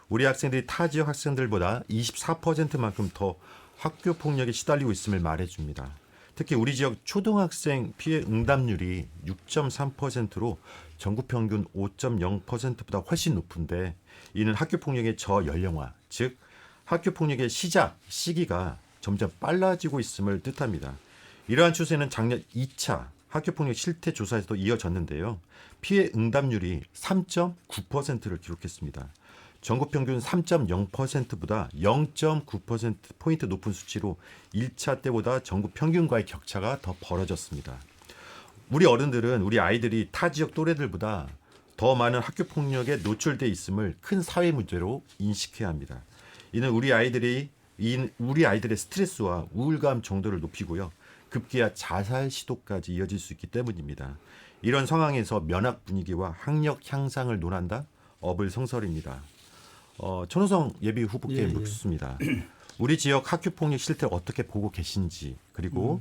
[SPEAKER 6] 우리 학생들이 타 지역 학생들보다 24%만큼 더 학교 폭력에 시달리고 있음을 말해줍니다. 특히 우리 지역 초등학생 피해 응답률이 6.3%로 전국 평균 5.0%보다 훨씬 높은데 이는 학교 폭력의 저연령화, 즉 학교 폭력의 시작 시기가 점점 빨라지고 있음을 뜻합니다. 이러한 추세는 작년 2차 학교 폭력 실태 조사에서도 이어졌는데요. 피해 응답률이 3.9%를 기록했습니다. 전국 평균 3.0%보다 0.9%포인트 높은 수치로 1차 때보다 전국 평균과의 격차가 더 벌어졌습니다. 우리 어른들은 우리 아이들이 타 지역 또래들보다 더 많은 학교 폭력에 노출돼 있음을 큰 사회 문제로 인식해야 합니다. 이는 우리 아이들의 스트레스와 우울감 정도를 높이고요. 급기야 자살 시도까지 이어질 수 있기 때문입니다. 이런 상황에서 면학 분위기와 학력 향상을 논한다? 어불성설입니다. 천호성 예비 후보께 묻습니다. 우리 지역 학교 폭력 실태를 어떻게 보고 계신지 그리고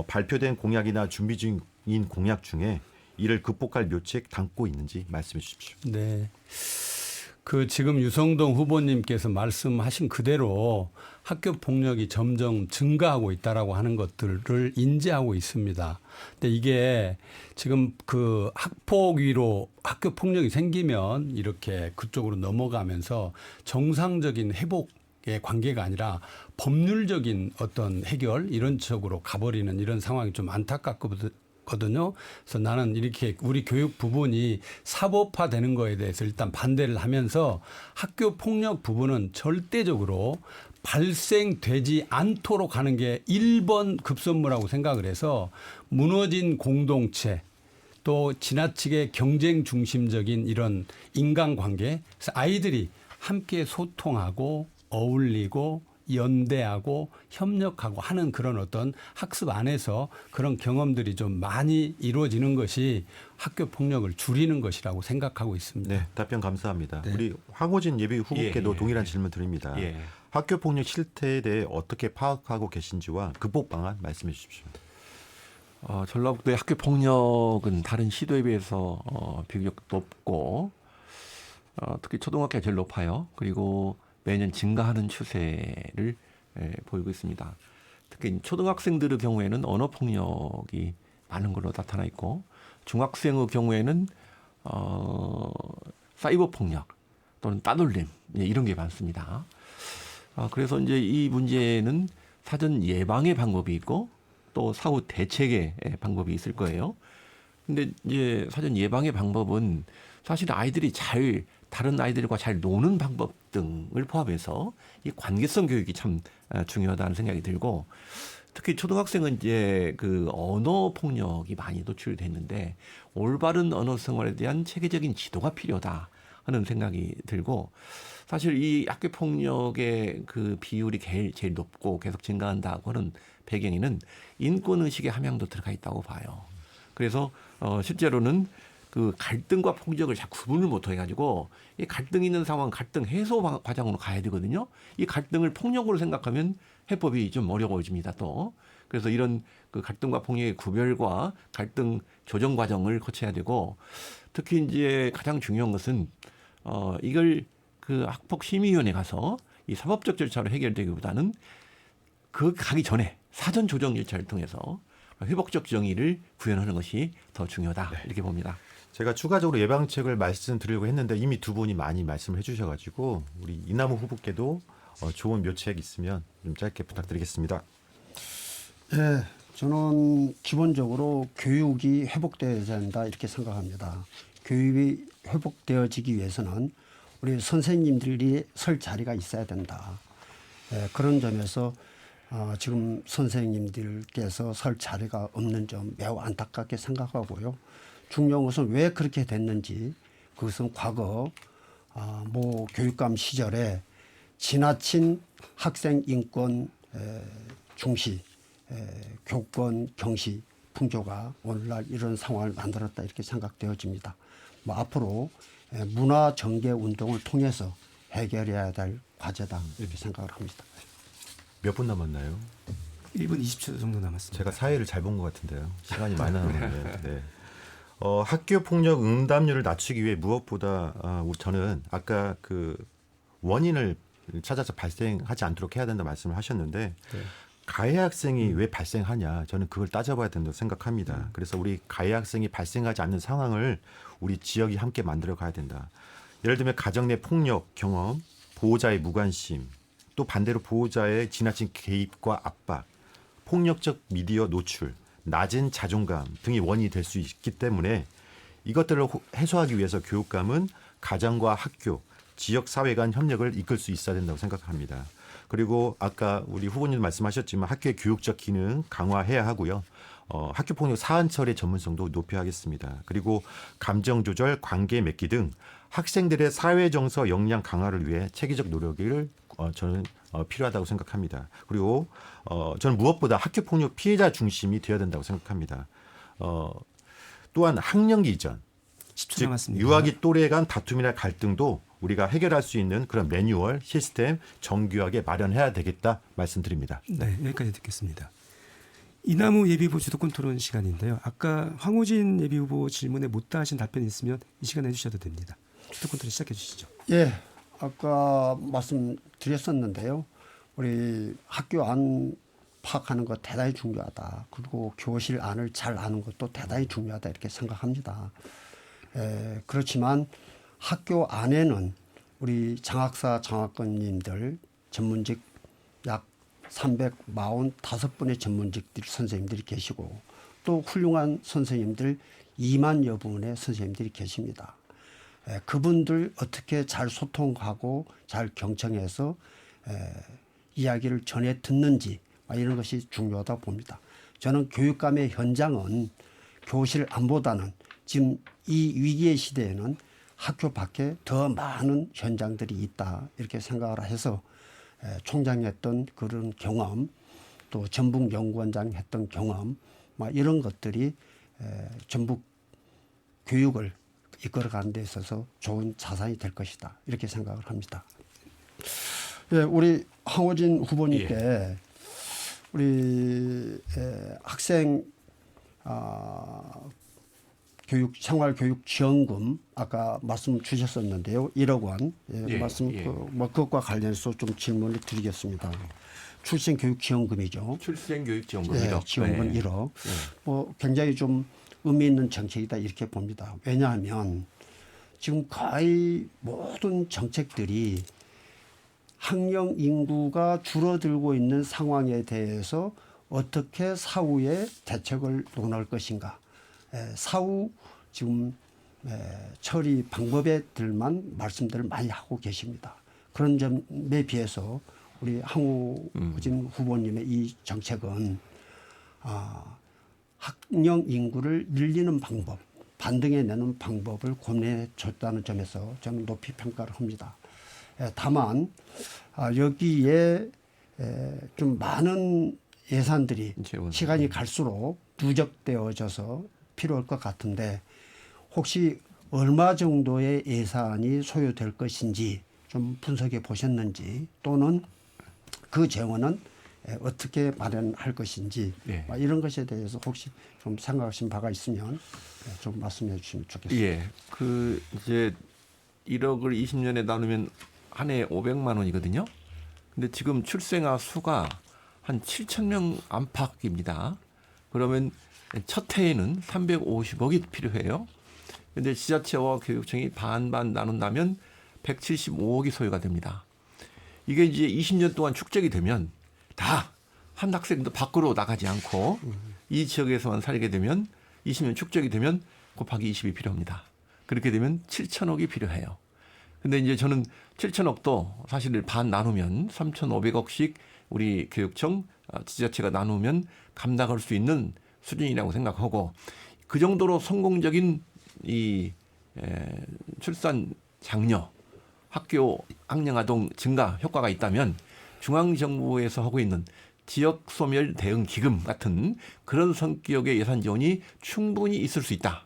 [SPEAKER 6] 발표된 공약이나 준비 중인 공약 중에 이를 극복할 묘책 담고 있는지 말씀해 주십시오.
[SPEAKER 8] 네. 그 지금 유성동 후보님께서 말씀하신 그대로 학교 폭력이 점점 증가하고 있다라고 하는 것들을 인지하고 있습니다. 근데 이게 지금 그 학폭 위로 학교 폭력이 생기면 이렇게 그쪽으로 넘어가면서 정상적인 회복의 관계가 아니라 법률적인 어떤 해결 이런 쪽으로 가버리는 이런 상황이 좀 안타깝거든요. 그래서 나는 이렇게 우리 교육 부분이 사법화되는 거에 대해서 일단 반대를 하면서 학교 폭력 부분은 절대적으로 발생되지 않도록 하는 게 1번 급선무라고 생각을 해서 무너진 공동체 또 지나치게 경쟁 중심적인 이런 인간관계 그래서 아이들이 함께 소통하고 어울리고 연대하고 협력하고 하는 그런 어떤 학습 안에서 그런 경험들이 좀 많이 이루어지는 것이 학교 폭력을 줄이는 것이라고 생각하고 있습니다.
[SPEAKER 6] 네, 답변 감사합니다.
[SPEAKER 8] 네.
[SPEAKER 6] 우리 황호진 예비 후보께도 동일한 질문 드립니다. 학교 폭력 실태에 대해 어떻게 파악하고 계신지와 극복 방안 말씀해 주십시오.
[SPEAKER 9] 전라북도의 학교 폭력은 다른 시도에 비해서 비교적 높고 특히 초등학교가 제일 높아요. 그리고 매년 증가하는 추세를 보이고 있습니다. 특히 초등학생들의 경우에는 언어 폭력이 많은 걸로 나타나 있고 중학생의 경우에는 사이버 폭력 또는 따돌림 이런 게 많습니다. 그래서 이제 이 문제는 사전 예방의 방법이 있고 또 사후 대책의 방법이 있을 거예요. 근데 이제 사전 예방의 방법은 사실 아이들이 다른 아이들과 잘 노는 방법 등을 포함해서 이 관계성 교육이 참 중요하다는 생각이 들고 특히 초등학생은 이제 그 언어 폭력이 많이 노출됐는데 올바른 언어 생활에 대한 체계적인 지도가 필요하다 하는 생각이 들고 사실 이 학교 폭력의 그 비율이 제일 높고 계속 증가한다고 하는 배경에는 인권 의식의 함양도 들어가 있다고 봐요. 그래서 실제로는 그 갈등과 폭력을 잘 구분을 못 해가지고 이 갈등 있는 상황 갈등 해소 과정으로 가야 되거든요. 이 갈등을 폭력으로 생각하면 해법이 좀 어려워집니다. 또 그래서 이런 그 갈등과 폭력의 구별과 갈등 조정 과정을 거쳐야 되고 특히 이제 가장 중요한 것은 이걸 그 학폭심의위원회 가서 이 사법적 절차로 해결되기보다는 그 가기 전에 사전 조정 절차를 통해서 회복적 정의를 구현하는 것이 더 중요하다 이렇게 봅니다.
[SPEAKER 6] 제가 추가적으로 예방책을 말씀드리려고 했는데 이미 두 분이 많이 말씀을 해주셔가지고 우리 이남우 후보께도 좋은 묘책 있으면 좀 짧게 부탁드리겠습니다.
[SPEAKER 7] 네, 저는 기본적으로 교육이 회복되어야 된다 이렇게 생각합니다. 교육이 회복되어지기 위해서는 우리 선생님들이 설 자리가 있어야 된다. 그런 점에서 지금 선생님들께서 설 자리가 없는 점 매우 안타깝게 생각하고요. 중요한 것은 왜 그렇게 됐는지 그것은 과거 모 교육감 시절에 지나친 학생 인권 중시, 교권 경시 풍조가 오늘날 이런 상황을 만들었다 이렇게 생각되어집니다. 뭐 앞으로 문화 정개 운동을 통해서 해결해야 될 과제다 이렇게 생각을 합니다.
[SPEAKER 6] 몇 분 남았나요?
[SPEAKER 1] 1분 20초 정도 남았습니다.
[SPEAKER 6] 제가 사회를 잘 본 것 같은데요. 시간이 많이 남았는데. 네. 학교 폭력 응답률을 낮추기 위해 무엇보다 저는 아까 그 원인을 찾아서 발생하지 않도록 해야 된다 말씀을 하셨는데 가해 학생이 왜 발생하냐 저는 그걸 따져봐야 된다고 생각합니다. 그래서 우리 가해 학생이 발생하지 않는 상황을 우리 지역이 함께 만들어 가야 된다. 예를 들면 가정 내 폭력 경험, 보호자의 무관심, 또 반대로 보호자의 지나친 개입과 압박, 폭력적 미디어 노출, 낮은 자존감 등이 원인이 될 수 있기 때문에 이것들을 해소하기 위해서 교육감은 가정과 학교, 지역 사회 간 협력을 이끌 수 있어야 된다고 생각합니다. 그리고 아까 우리 후보님 말씀하셨지만 학교의 교육적 기능 강화해야 하고요. 학교 폭력 사안 처리 전문성도 높여야 하겠습니다. 그리고 감정 조절, 관계 맺기 등 학생들의 사회 정서 역량 강화를 위해 체계적 노력을 저는 필요하다고 생각합니다. 그리고 저는 무엇보다 학교 폭력 피해자 중심이 되어야 된다고 생각합니다. 또한 학령기 이전,
[SPEAKER 1] 10초 남았습니다.
[SPEAKER 6] 유아기 또래 간 다툼이나 갈등도 우리가 해결할 수 있는 그런 매뉴얼, 시스템 정교하게 마련해야 되겠다 말씀드립니다.
[SPEAKER 1] 네, 여기까지 듣겠습니다. 이남우 예비후보 주도권 토론 시간인데요. 아까 황우진 예비후보 질문에 못다 하신 답변이 있으면 이 시간에 해주셔도 됩니다. 주도권 토론 시작해 주시죠.
[SPEAKER 7] 예, 아까 말씀드렸었는데요. 우리 학교 안 파악하는 것 대단히 중요하다. 그리고 교실 안을 잘 아는 것도 대단히 중요하다 이렇게 생각합니다. 그렇지만 학교 안에는 우리 장학사 장학권님들 전문직 약 345분의 전문직들 선생님들이 계시고 또 훌륭한 선생님들 2만여 분의 선생님들이 계십니다. 그분들 어떻게 잘 소통하고 잘 경청해서 이야기를 전해 듣는지 이런 것이 중요하다고 봅니다. 저는 교육감의 현장은 교실 안보다는 지금 이 위기의 시대에는 학교 밖에 더 많은 현장들이 있다 이렇게 생각을 해서 총장이 했던 그런 경험 또 전북연구원장이 했던 경험 이런 것들이 전북 교육을 이끌어가는 데 있어서 좋은 자산이 될 것이다 이렇게 생각을 합니다. 예, 우리 황호진 후보님께 우리 학생 교육 생활교육 지원금 아까 말씀 주셨었는데요. 1억 원 그것과 관련해서 좀 질문을 드리겠습니다. 출생교육지원금이죠.
[SPEAKER 9] 출생교육지원금이요.
[SPEAKER 7] 지원금 1억. 뭐 굉장히 좀 의미 있는 정책이다 이렇게 봅니다. 왜냐하면 지금 거의 모든 정책들이 학령 인구가 줄어들고 있는 상황에 대해서 어떻게 사후에 대책을 논할 것인가. 사후 지금 처리 방법에들만 말씀들을 많이 하고 계십니다. 그런 점에 비해서 우리 황우진 후보님의 이 정책은 학령 인구를 늘리는 방법, 반등해내는 방법을 고민해 줬다는 점에서 저는 높이 평가를 합니다. 다만 여기에 좀 많은 예산들이 시간이 갈수록 누적되어져서 필요할 것 같은데 혹시 얼마 정도의 예산이 소요될 것인지 좀 분석해 보셨는지 또는 그 재원은 어떻게 마련할 것인지 이런 것에 대해서 혹시 좀 생각하신 바가 있으면 좀 말씀해 주시면 좋겠습니다.
[SPEAKER 9] 예, 그 이제 1억을 20년에 나누면 한 해에 500만 원이거든요. 근데 지금 출생아 수가 한 7천 명 안팎입니다. 그러면 첫 해에는 350억이 필요해요. 근데 지자체와 교육청이 반반 나눈다면 175억이 소요가 됩니다. 이게 이제 20년 동안 축적이 되면 다 한 학생도 밖으로 나가지 않고 이 지역에서만 살게 되면 20년 축적이 되면 곱하기 20이 필요합니다. 그렇게 되면 7천억이 필요해요. 근데 이제 저는 7천억도 사실 반 나누면 3,500억씩 우리 교육청 지자체가 나누면 감당할 수 있는 수준이라고 생각하고 그 정도로 성공적인 이 출산 장려, 학교 학령 아동 증가 효과가 있다면 중앙정부에서 하고 있는 지역 소멸 대응 기금 같은 그런 성격의 예산 지원이 충분히 있을 수 있다.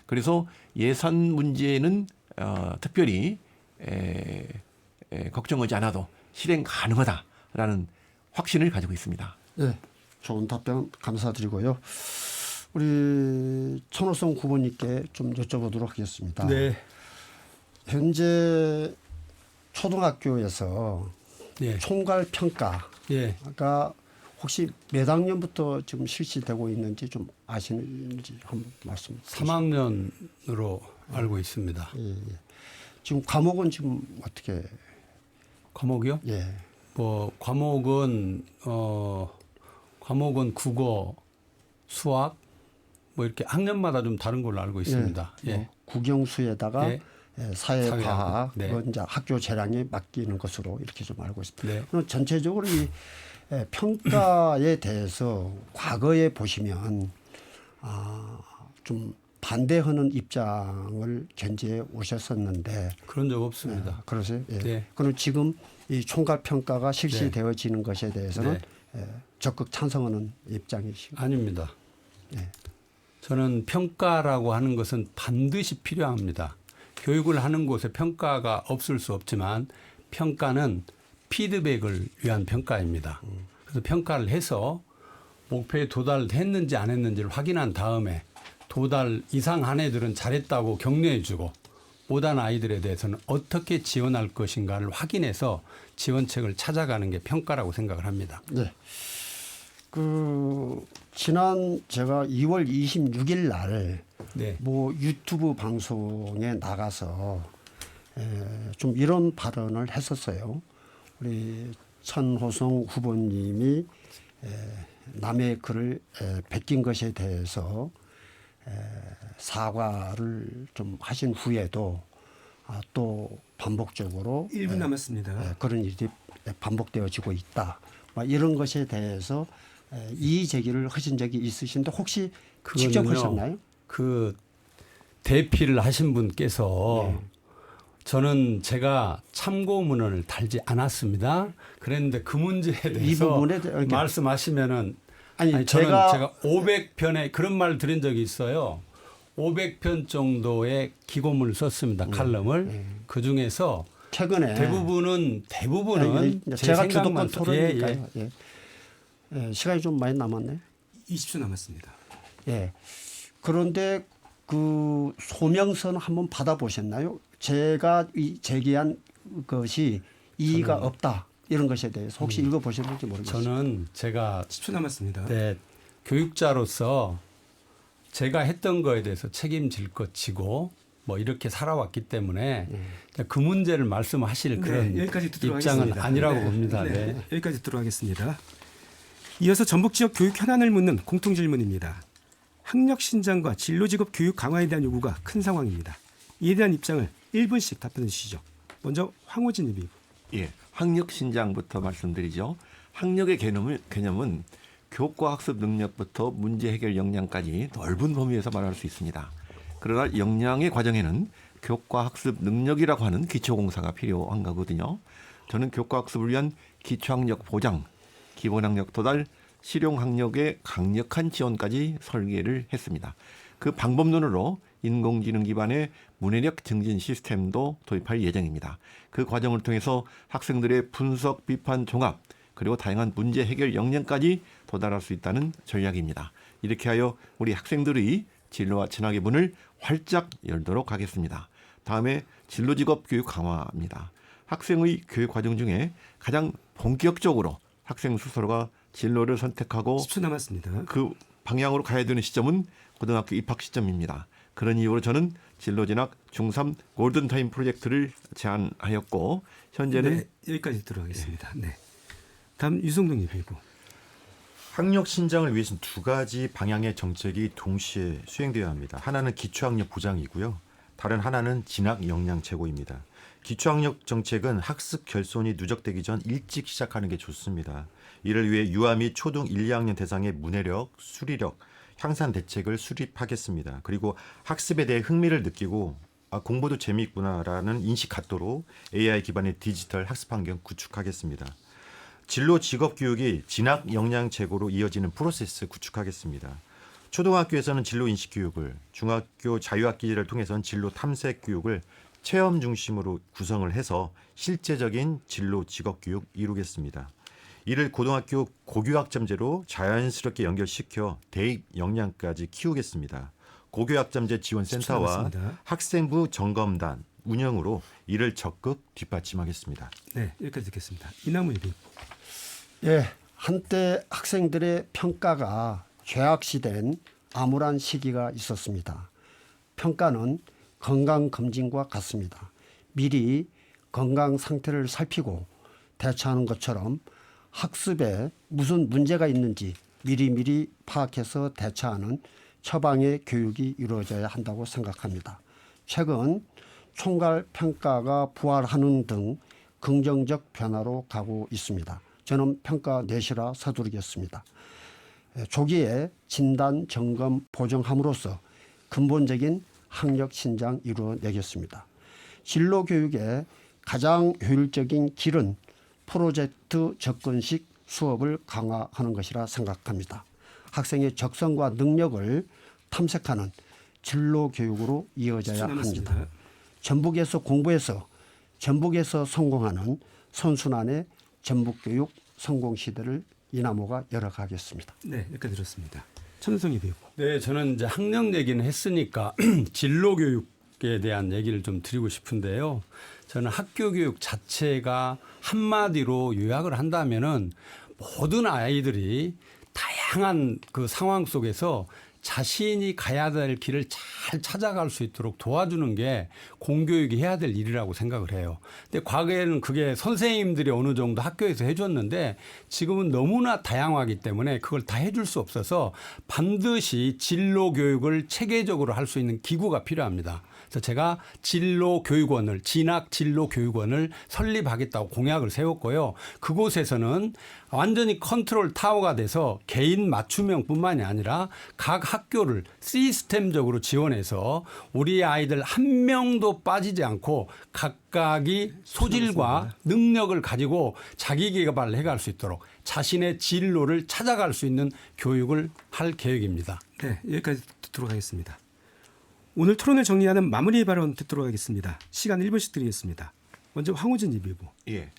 [SPEAKER 9] 그래서 예산 문제는 특별히 걱정하지 않아도 실행 가능하다라는 확신을 가지고 있습니다.
[SPEAKER 7] 네, 좋은 답변 감사드리고요. 우리 천호성 후보님께 좀 여쭤보도록 하겠습니다.
[SPEAKER 8] 네.
[SPEAKER 7] 현재 초등학교에서
[SPEAKER 8] 예.
[SPEAKER 7] 총괄 평가가
[SPEAKER 8] 예.
[SPEAKER 7] 혹시 몇 학년부터 지금 실시되고 있는지 좀 아시는지 한번 말씀 주시죠.
[SPEAKER 8] 3학년으로 알고 있습니다.
[SPEAKER 7] 예, 예. 지금 과목은 지금 어떻게?
[SPEAKER 8] 과목이요?
[SPEAKER 7] 예.
[SPEAKER 8] 뭐 과목은 국어, 수학 뭐 이렇게 학년마다 좀 다른 걸로 알고 있습니다. 예.
[SPEAKER 7] 뭐 국영수에다가
[SPEAKER 8] 예.
[SPEAKER 7] 사회과학,
[SPEAKER 8] 사회학, 네.
[SPEAKER 7] 이제 학교 재량에 맡기는 것으로 이렇게 좀 알고 있습니다.
[SPEAKER 8] 네.
[SPEAKER 7] 그럼 전체적으로 이 평가에 대해서 과거에 보시면 좀 반대하는 입장을 견지해 오셨었는데
[SPEAKER 8] 그런 적 없습니다.
[SPEAKER 7] 그러세요? 예.
[SPEAKER 8] 네.
[SPEAKER 7] 그럼 지금 이 총괄 평가가 실시되어지는 것에 대해서는 적극 찬성하는 입장이신가요?
[SPEAKER 8] 아닙니다.
[SPEAKER 7] 네.
[SPEAKER 8] 저는 평가라고 하는 것은 반드시 필요합니다. 교육을 하는 곳에 평가가 없을 수 없지만 평가는 피드백을 위한 평가입니다. 그래서 평가를 해서 목표에 도달했는지 안 했는지를 확인한 다음에 도달 이상한 애들은 잘했다고 격려해 주고 못한 아이들에 대해서는 어떻게 지원할 것인가를 확인해서 지원책을 찾아가는 게 평가라고 생각을 합니다.
[SPEAKER 7] 네. 지난 제가 2월 26일 날
[SPEAKER 8] 네.
[SPEAKER 7] 뭐 유튜브 방송에 나가서 좀 이런 발언을 했었어요. 우리 천호성 후보님이 남의 글을 베낀 것에 대해서 사과를 좀 하신 후에도 또 반복적으로
[SPEAKER 1] 1분 남았습니다.
[SPEAKER 7] 그런 일이 반복되어지고 있다. 이런 것에 대해서 이의 제기를 하신 적이 있으신데 혹시 직접
[SPEAKER 8] 그거는요,
[SPEAKER 7] 하셨나요?
[SPEAKER 8] 그 대피를 하신 분께서 저는 제가 참고문헌을 달지 않았습니다. 그랬는데 그 문제에
[SPEAKER 7] 이
[SPEAKER 8] 대해서
[SPEAKER 7] 부분에 이렇게
[SPEAKER 8] 말씀하시면은
[SPEAKER 7] 아니,
[SPEAKER 8] 저는 제가 500편의 그런 말 들은 적이 있어요. 500편 정도의 기고문을 썼습니다. 칼럼을. 그 중에서
[SPEAKER 7] 최근에
[SPEAKER 8] 대부분은
[SPEAKER 7] 제가
[SPEAKER 8] 제
[SPEAKER 7] 주도권
[SPEAKER 8] 생각만
[SPEAKER 7] 토론이니까요. 시간이 좀 많이 남았네.
[SPEAKER 1] 20초 남았습니다.
[SPEAKER 7] 예. 그런데 그 소명서는 한번 받아보셨나요? 제가 제기한 것이 이의가 없다 이런 것에 대해서 혹시 읽어보셨는지 모르겠어요.
[SPEAKER 8] 저는 제가
[SPEAKER 1] 10초 남았습니다.
[SPEAKER 8] 네, 교육자로서 제가 했던 거에 대해서 책임질 것 지고 뭐 이렇게 살아왔기 때문에 그 문제를 말씀하실 그런
[SPEAKER 1] 여기까지 듣도록
[SPEAKER 8] 입장은
[SPEAKER 1] 하겠습니다.
[SPEAKER 8] 아니라고 봅니다. 네.
[SPEAKER 1] 여기까지 듣도록 하겠습니다. 이어서 전북 지역 교육 현안을 묻는 공통 질문입니다. 학력 신장과 진로 직업 교육 강화에 대한 요구가 큰 상황입니다. 이에 대한 입장을 1분씩 답변해 주시죠. 먼저 황호진 의원.
[SPEAKER 9] 예, 학력 신장부터 말씀드리죠. 학력의 개념은 교과 학습 능력부터 문제 해결 역량까지 넓은 범위에서 말할 수 있습니다. 그러나 역량의 과정에는 교과 학습 능력이라고 하는 기초공사가 필요한 거거든요. 저는 교과 학습을 위한 기초학력 보장, 기본학력 도달, 실용학력의 강력한 지원까지 설계를 했습니다. 그 방법론으로 인공지능 기반의 문해력 증진 시스템도 도입할 예정입니다. 그 과정을 통해서 학생들의 분석, 비판, 종합 그리고 다양한 문제 해결 역량까지 도달할 수 있다는 전략입니다. 이렇게 하여 우리 학생들의 진로와 친학의 문을 활짝 열도록 하겠습니다. 다음에 진로직업 교육 강화입니다. 학생의 교육 과정 중에 가장 본격적으로 학생 스스로가 진로를 선택하고
[SPEAKER 1] 10초 남았습니다.
[SPEAKER 9] 그 방향으로 가야 되는 시점은 고등학교 입학 시점입니다. 그런 이유로 저는 진로진학 중3 골든타임 프로젝트를 제안하였고 현재는
[SPEAKER 1] 여기까지 듣도록 하겠습니다. 네. 다음 유성동 의원이고.
[SPEAKER 6] 학력 신장을 위해서는 두 가지 방향의 정책이 동시에 수행되어야 합니다. 하나는 기초학력 보장이고요. 다른 하나는 진학 역량 제고입니다. 기초학력 정책은 학습 결손이 누적되기 전 일찍 시작하는 게 좋습니다. 이를 위해 유아 및 초등 1, 2학년 대상의 문해력, 수리력, 향상 대책을 수립하겠습니다. 그리고 학습에 대해 흥미를 느끼고 공부도 재미있구나라는 인식 갖도록 AI 기반의 디지털 학습 환경 구축하겠습니다. 진로 직업 교육이 진학 역량 제고로 이어지는 프로세스 구축하겠습니다. 초등학교에서는 진로 인식 교육을, 중학교 자유학기제를 통해서는 진로 탐색 교육을 체험 중심으로 구성을 해서 실제적인 진로 직업 교육 이루겠습니다. 이를 고등학교 고교학점제로 자연스럽게 연결시켜 대입 역량까지 키우겠습니다. 고교학점제 지원센터와
[SPEAKER 1] 추천하겠습니다.
[SPEAKER 6] 학생부 점검단 운영으로 이를 적극 뒷받침하겠습니다.
[SPEAKER 1] 네, 여기까지 듣겠습니다. 이남우 예비후보.
[SPEAKER 7] 예, 한때 학생들의 평가가 죄악시된 암울한 시기가 있었습니다. 평가는 건강검진과 같습니다. 미리 건강 상태를 살피고 대처하는 것처럼 학습에 무슨 문제가 있는지 미리미리 파악해서 대처하는 처방의 교육이 이루어져야 한다고 생각합니다. 최근 총괄 평가가 부활하는 등 긍정적 변화로 가고 있습니다. 저는 평가 내시라 서두르겠습니다. 조기에 진단, 점검, 보정함으로써 근본적인 학력 신장 이루어내겠습니다. 진로 교육의 가장 효율적인 길은 프로젝트 접근식 수업을 강화하는 것이라 생각합니다. 학생의 적성과 능력을 탐색하는 진로 교육으로 이어져야 합니다. 전북에서 공부해서 전북에서 성공하는 선순환의 전북교육 성공 시대를 이남호가 열어가겠습니다.
[SPEAKER 1] 네, 여기까지 들었습니다. 천은성 예비후보.
[SPEAKER 8] 네, 저는 이제 학력 얘기는 했으니까 진로 교육에 대한 얘기를 좀 드리고 싶은데요. 저는 학교 교육 자체가 한마디로 요약을 한다면은 모든 아이들이 다양한 그 상황 속에서 자신이 가야 될 길을 잘 찾아갈 수 있도록 도와주는 게 공교육이 해야 될 일이라고 생각을 해요. 근데 과거에는 그게 선생님들이 어느 정도 학교에서 해줬는데 지금은 너무나 다양하기 때문에 그걸 다 해줄 수 없어서 반드시 진로 교육을 체계적으로 할 수 있는 기구가 필요합니다. 그래서 제가 진로교육원을 진학 진로교육원을 설립하겠다고 공약을 세웠고요. 그곳에서는 완전히 컨트롤 타워가 돼서 개인 맞춤형뿐만이 아니라 각 학교를 시스템적으로 지원해서 우리 아이들 한 명도 빠지지 않고 각각이 소질과 능력을 가지고 자기 개발을 해갈 수 있도록 자신의 진로를 찾아갈 수 있는 교육을 할 계획입니다.
[SPEAKER 1] 네, 여기까지 듣도록 하겠습니다. 오늘 토론을 정리하는 마무리 발언 듣도록 하겠습니다. 시간 1분씩 드리겠습니다. 먼저 황우진 예비후보.
[SPEAKER 9] 예.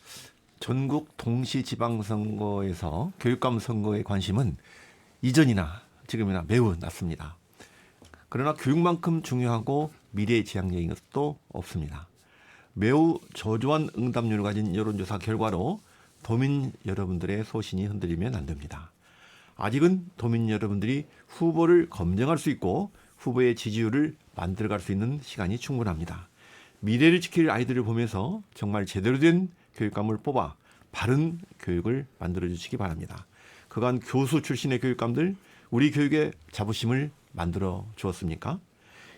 [SPEAKER 9] 전국 동시지방선거에서 교육감 선거의 관심은 이전이나 지금이나 매우 낮습니다. 그러나 교육만큼 중요하고 미래지향적인 것도 없습니다. 매우 저조한 응답률을 가진 여론조사 결과로 도민 여러분들의 소신이 흔들리면 안 됩니다. 아직은 도민 여러분들이 후보를 검증할 수 있고 후보의 지지율을 만들어갈 수 있는 시간이 충분합니다. 미래를 지킬 아이들을 보면서 정말 제대로 된 교육감을 뽑아 바른 교육을 만들어 주시기 바랍니다. 그간 교수 출신의 교육감들 우리 교육의 자부심을 만들어 주었습니까?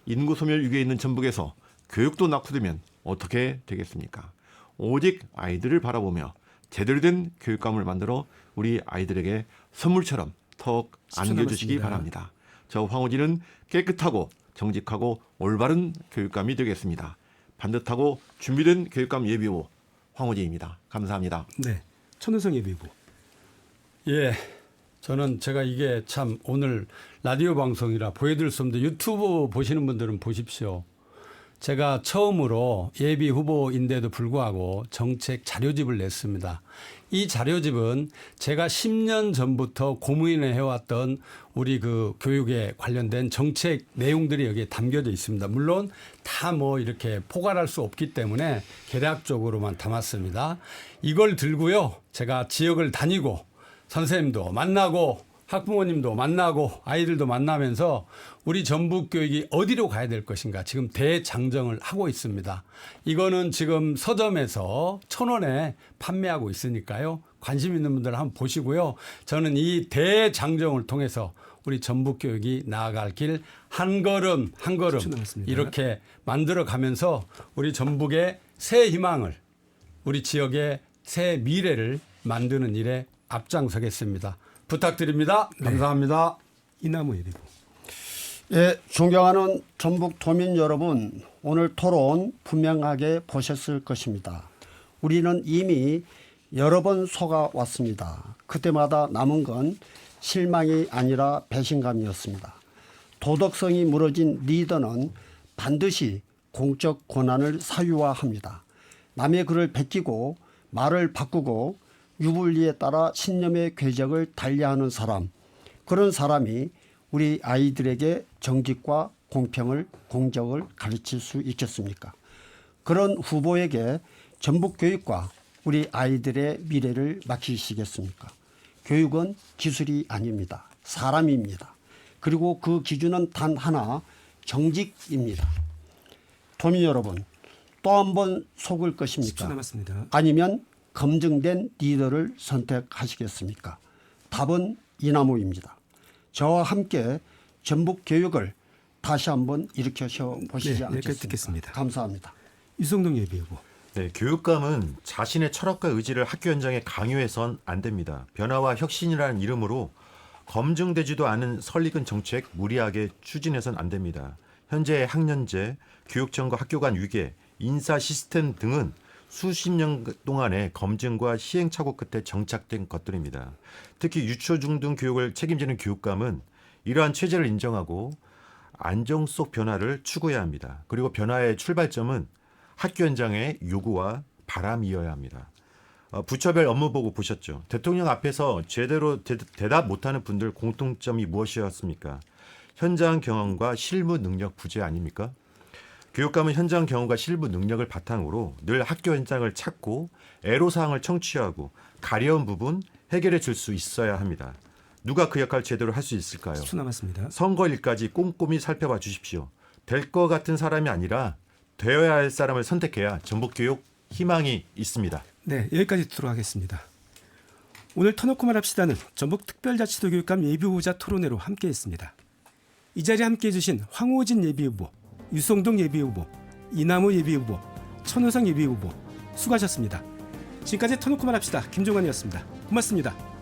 [SPEAKER 9] 인구 소멸 위기에 있는 전북에서 교육도 낙후되면 어떻게 되겠습니까? 오직 아이들을 바라보며 제대로 된 교육감을 만들어 우리 아이들에게 선물처럼 턱 안겨주시기 바랍니다. 저 황우진은 깨끗하고 정직하고 올바른 교육감이 되겠습니다. 반듯하고 준비된 교육감 예비후보 황우진입니다. 감사합니다.
[SPEAKER 1] 네, 천은성 예비후보.
[SPEAKER 8] 예, 저는 제가 이게 참 오늘 라디오 방송이라 보여드릴 수 없는데 유튜브 보시는 분들은 보십시오. 제가 처음으로 예비 후보인데도 불구하고 정책 자료집을 냈습니다. 이 자료집은 제가 10년 전부터 고민을 해왔던 우리 그 교육에 관련된 정책 내용들이 여기에 담겨져 있습니다. 물론 다 뭐 이렇게 포괄할 수 없기 때문에 개략적으로만 담았습니다. 이걸 들고요. 제가 지역을 다니고 선생님도 만나고 학부모님도 만나고 아이들도 만나면서 우리 전북 교육이 어디로 가야 될 것인가 지금 대장정을 하고 있습니다. 이거는 지금 서점에서 1,000원에 판매하고 있으니까요. 관심 있는 분들 한번 보시고요. 저는 이 대장정을 통해서 우리 전북 교육이 나아갈 길 한 걸음 한 걸음 이렇게 만들어 가면서 우리 전북의 새 희망을 우리 지역의 새 미래를 만드는 일에 앞장서겠습니다. 부탁드립니다. 감사합니다.
[SPEAKER 1] 이남우 예비후보.
[SPEAKER 7] 예, 존경하는 전북 도민 여러분, 오늘 토론 분명하게 보셨을 것입니다. 우리는 이미 여러 번 속아왔습니다. 그때마다 남은 건 실망이 아니라 배신감이었습니다. 도덕성이 무너진 리더는 반드시 공적 권한을 사유화합니다. 남의 글을 베끼고 말을 바꾸고 유불리에 따라 신념의 궤적을 달리하는 사람, 그런 사람이 우리 아이들에게 정직과 공평을, 공적을 가르칠 수 있겠습니까? 그런 후보에게 전북 교육과 우리 아이들의 미래를 맡기시겠습니까? 교육은 기술이 아닙니다. 사람입니다. 그리고 그 기준은 단 하나, 정직입니다. 도민 여러분, 또 한 번 속을
[SPEAKER 1] 10초
[SPEAKER 7] 것입니까?
[SPEAKER 1] 남았습니다.
[SPEAKER 7] 아니면 검증된 리더를 선택하시겠습니까? 답은 이나무입니다. 저와 함께 전북 교육을 다시 한번 일으켜서 보시지
[SPEAKER 1] 네, 여기까지
[SPEAKER 7] 않겠습니까?
[SPEAKER 1] 듣겠습니다.
[SPEAKER 7] 감사합니다.
[SPEAKER 1] 유성동 예비후보.
[SPEAKER 6] 네, 교육감은 자신의 철학과 의지를 학교 현장에 강요해선 안 됩니다. 변화와 혁신이라는 이름으로 검증되지도 않은 설익은 정책 무리하게 추진해선 안 됩니다. 현재의 학년제, 교육청과 학교 간 위계, 인사 시스템 등은 수십 년 동안의 검증과 시행착오 끝에 정착된 것들입니다. 특히 유초중등 교육을 책임지는 교육감은 이러한 체제를 인정하고 안정 속 변화를 추구해야 합니다. 그리고 변화의 출발점은 학교 현장의 요구와 바람이어야 합니다. 부처별 업무 보고 보셨죠? 대통령 앞에서 제대로 대답 못하는 분들 공통점이 무엇이었습니까? 현장 경험과 실무 능력 부재 아닙니까? 교육감은 현장 경험과 실무 능력을 바탕으로 늘 학교 현장을 찾고 애로사항을 청취하고 가려운 부분 해결해 줄 수 있어야 합니다. 누가 그 역할을 제대로 할 수 있을까요?
[SPEAKER 1] 10초 남았습니다.
[SPEAKER 6] 선거일까지 꼼꼼히 살펴봐 주십시오. 될 것 같은 사람이 아니라 되어야 할 사람을 선택해야 전북교육 희망이 있습니다.
[SPEAKER 1] 네, 여기까지 듣도록 하겠습니다. 오늘 터놓고 말합시다는 전북특별자치도 교육감 예비후보자 토론회로 함께했습니다. 이 자리에 함께해 주신 황호진 예비후보, 유성동 예비후보, 이나무 예비후보, 천호성 예비후보 수고하셨습니다. 지금까지 터놓고 말합시다 김종환이었습니다. 고맙습니다.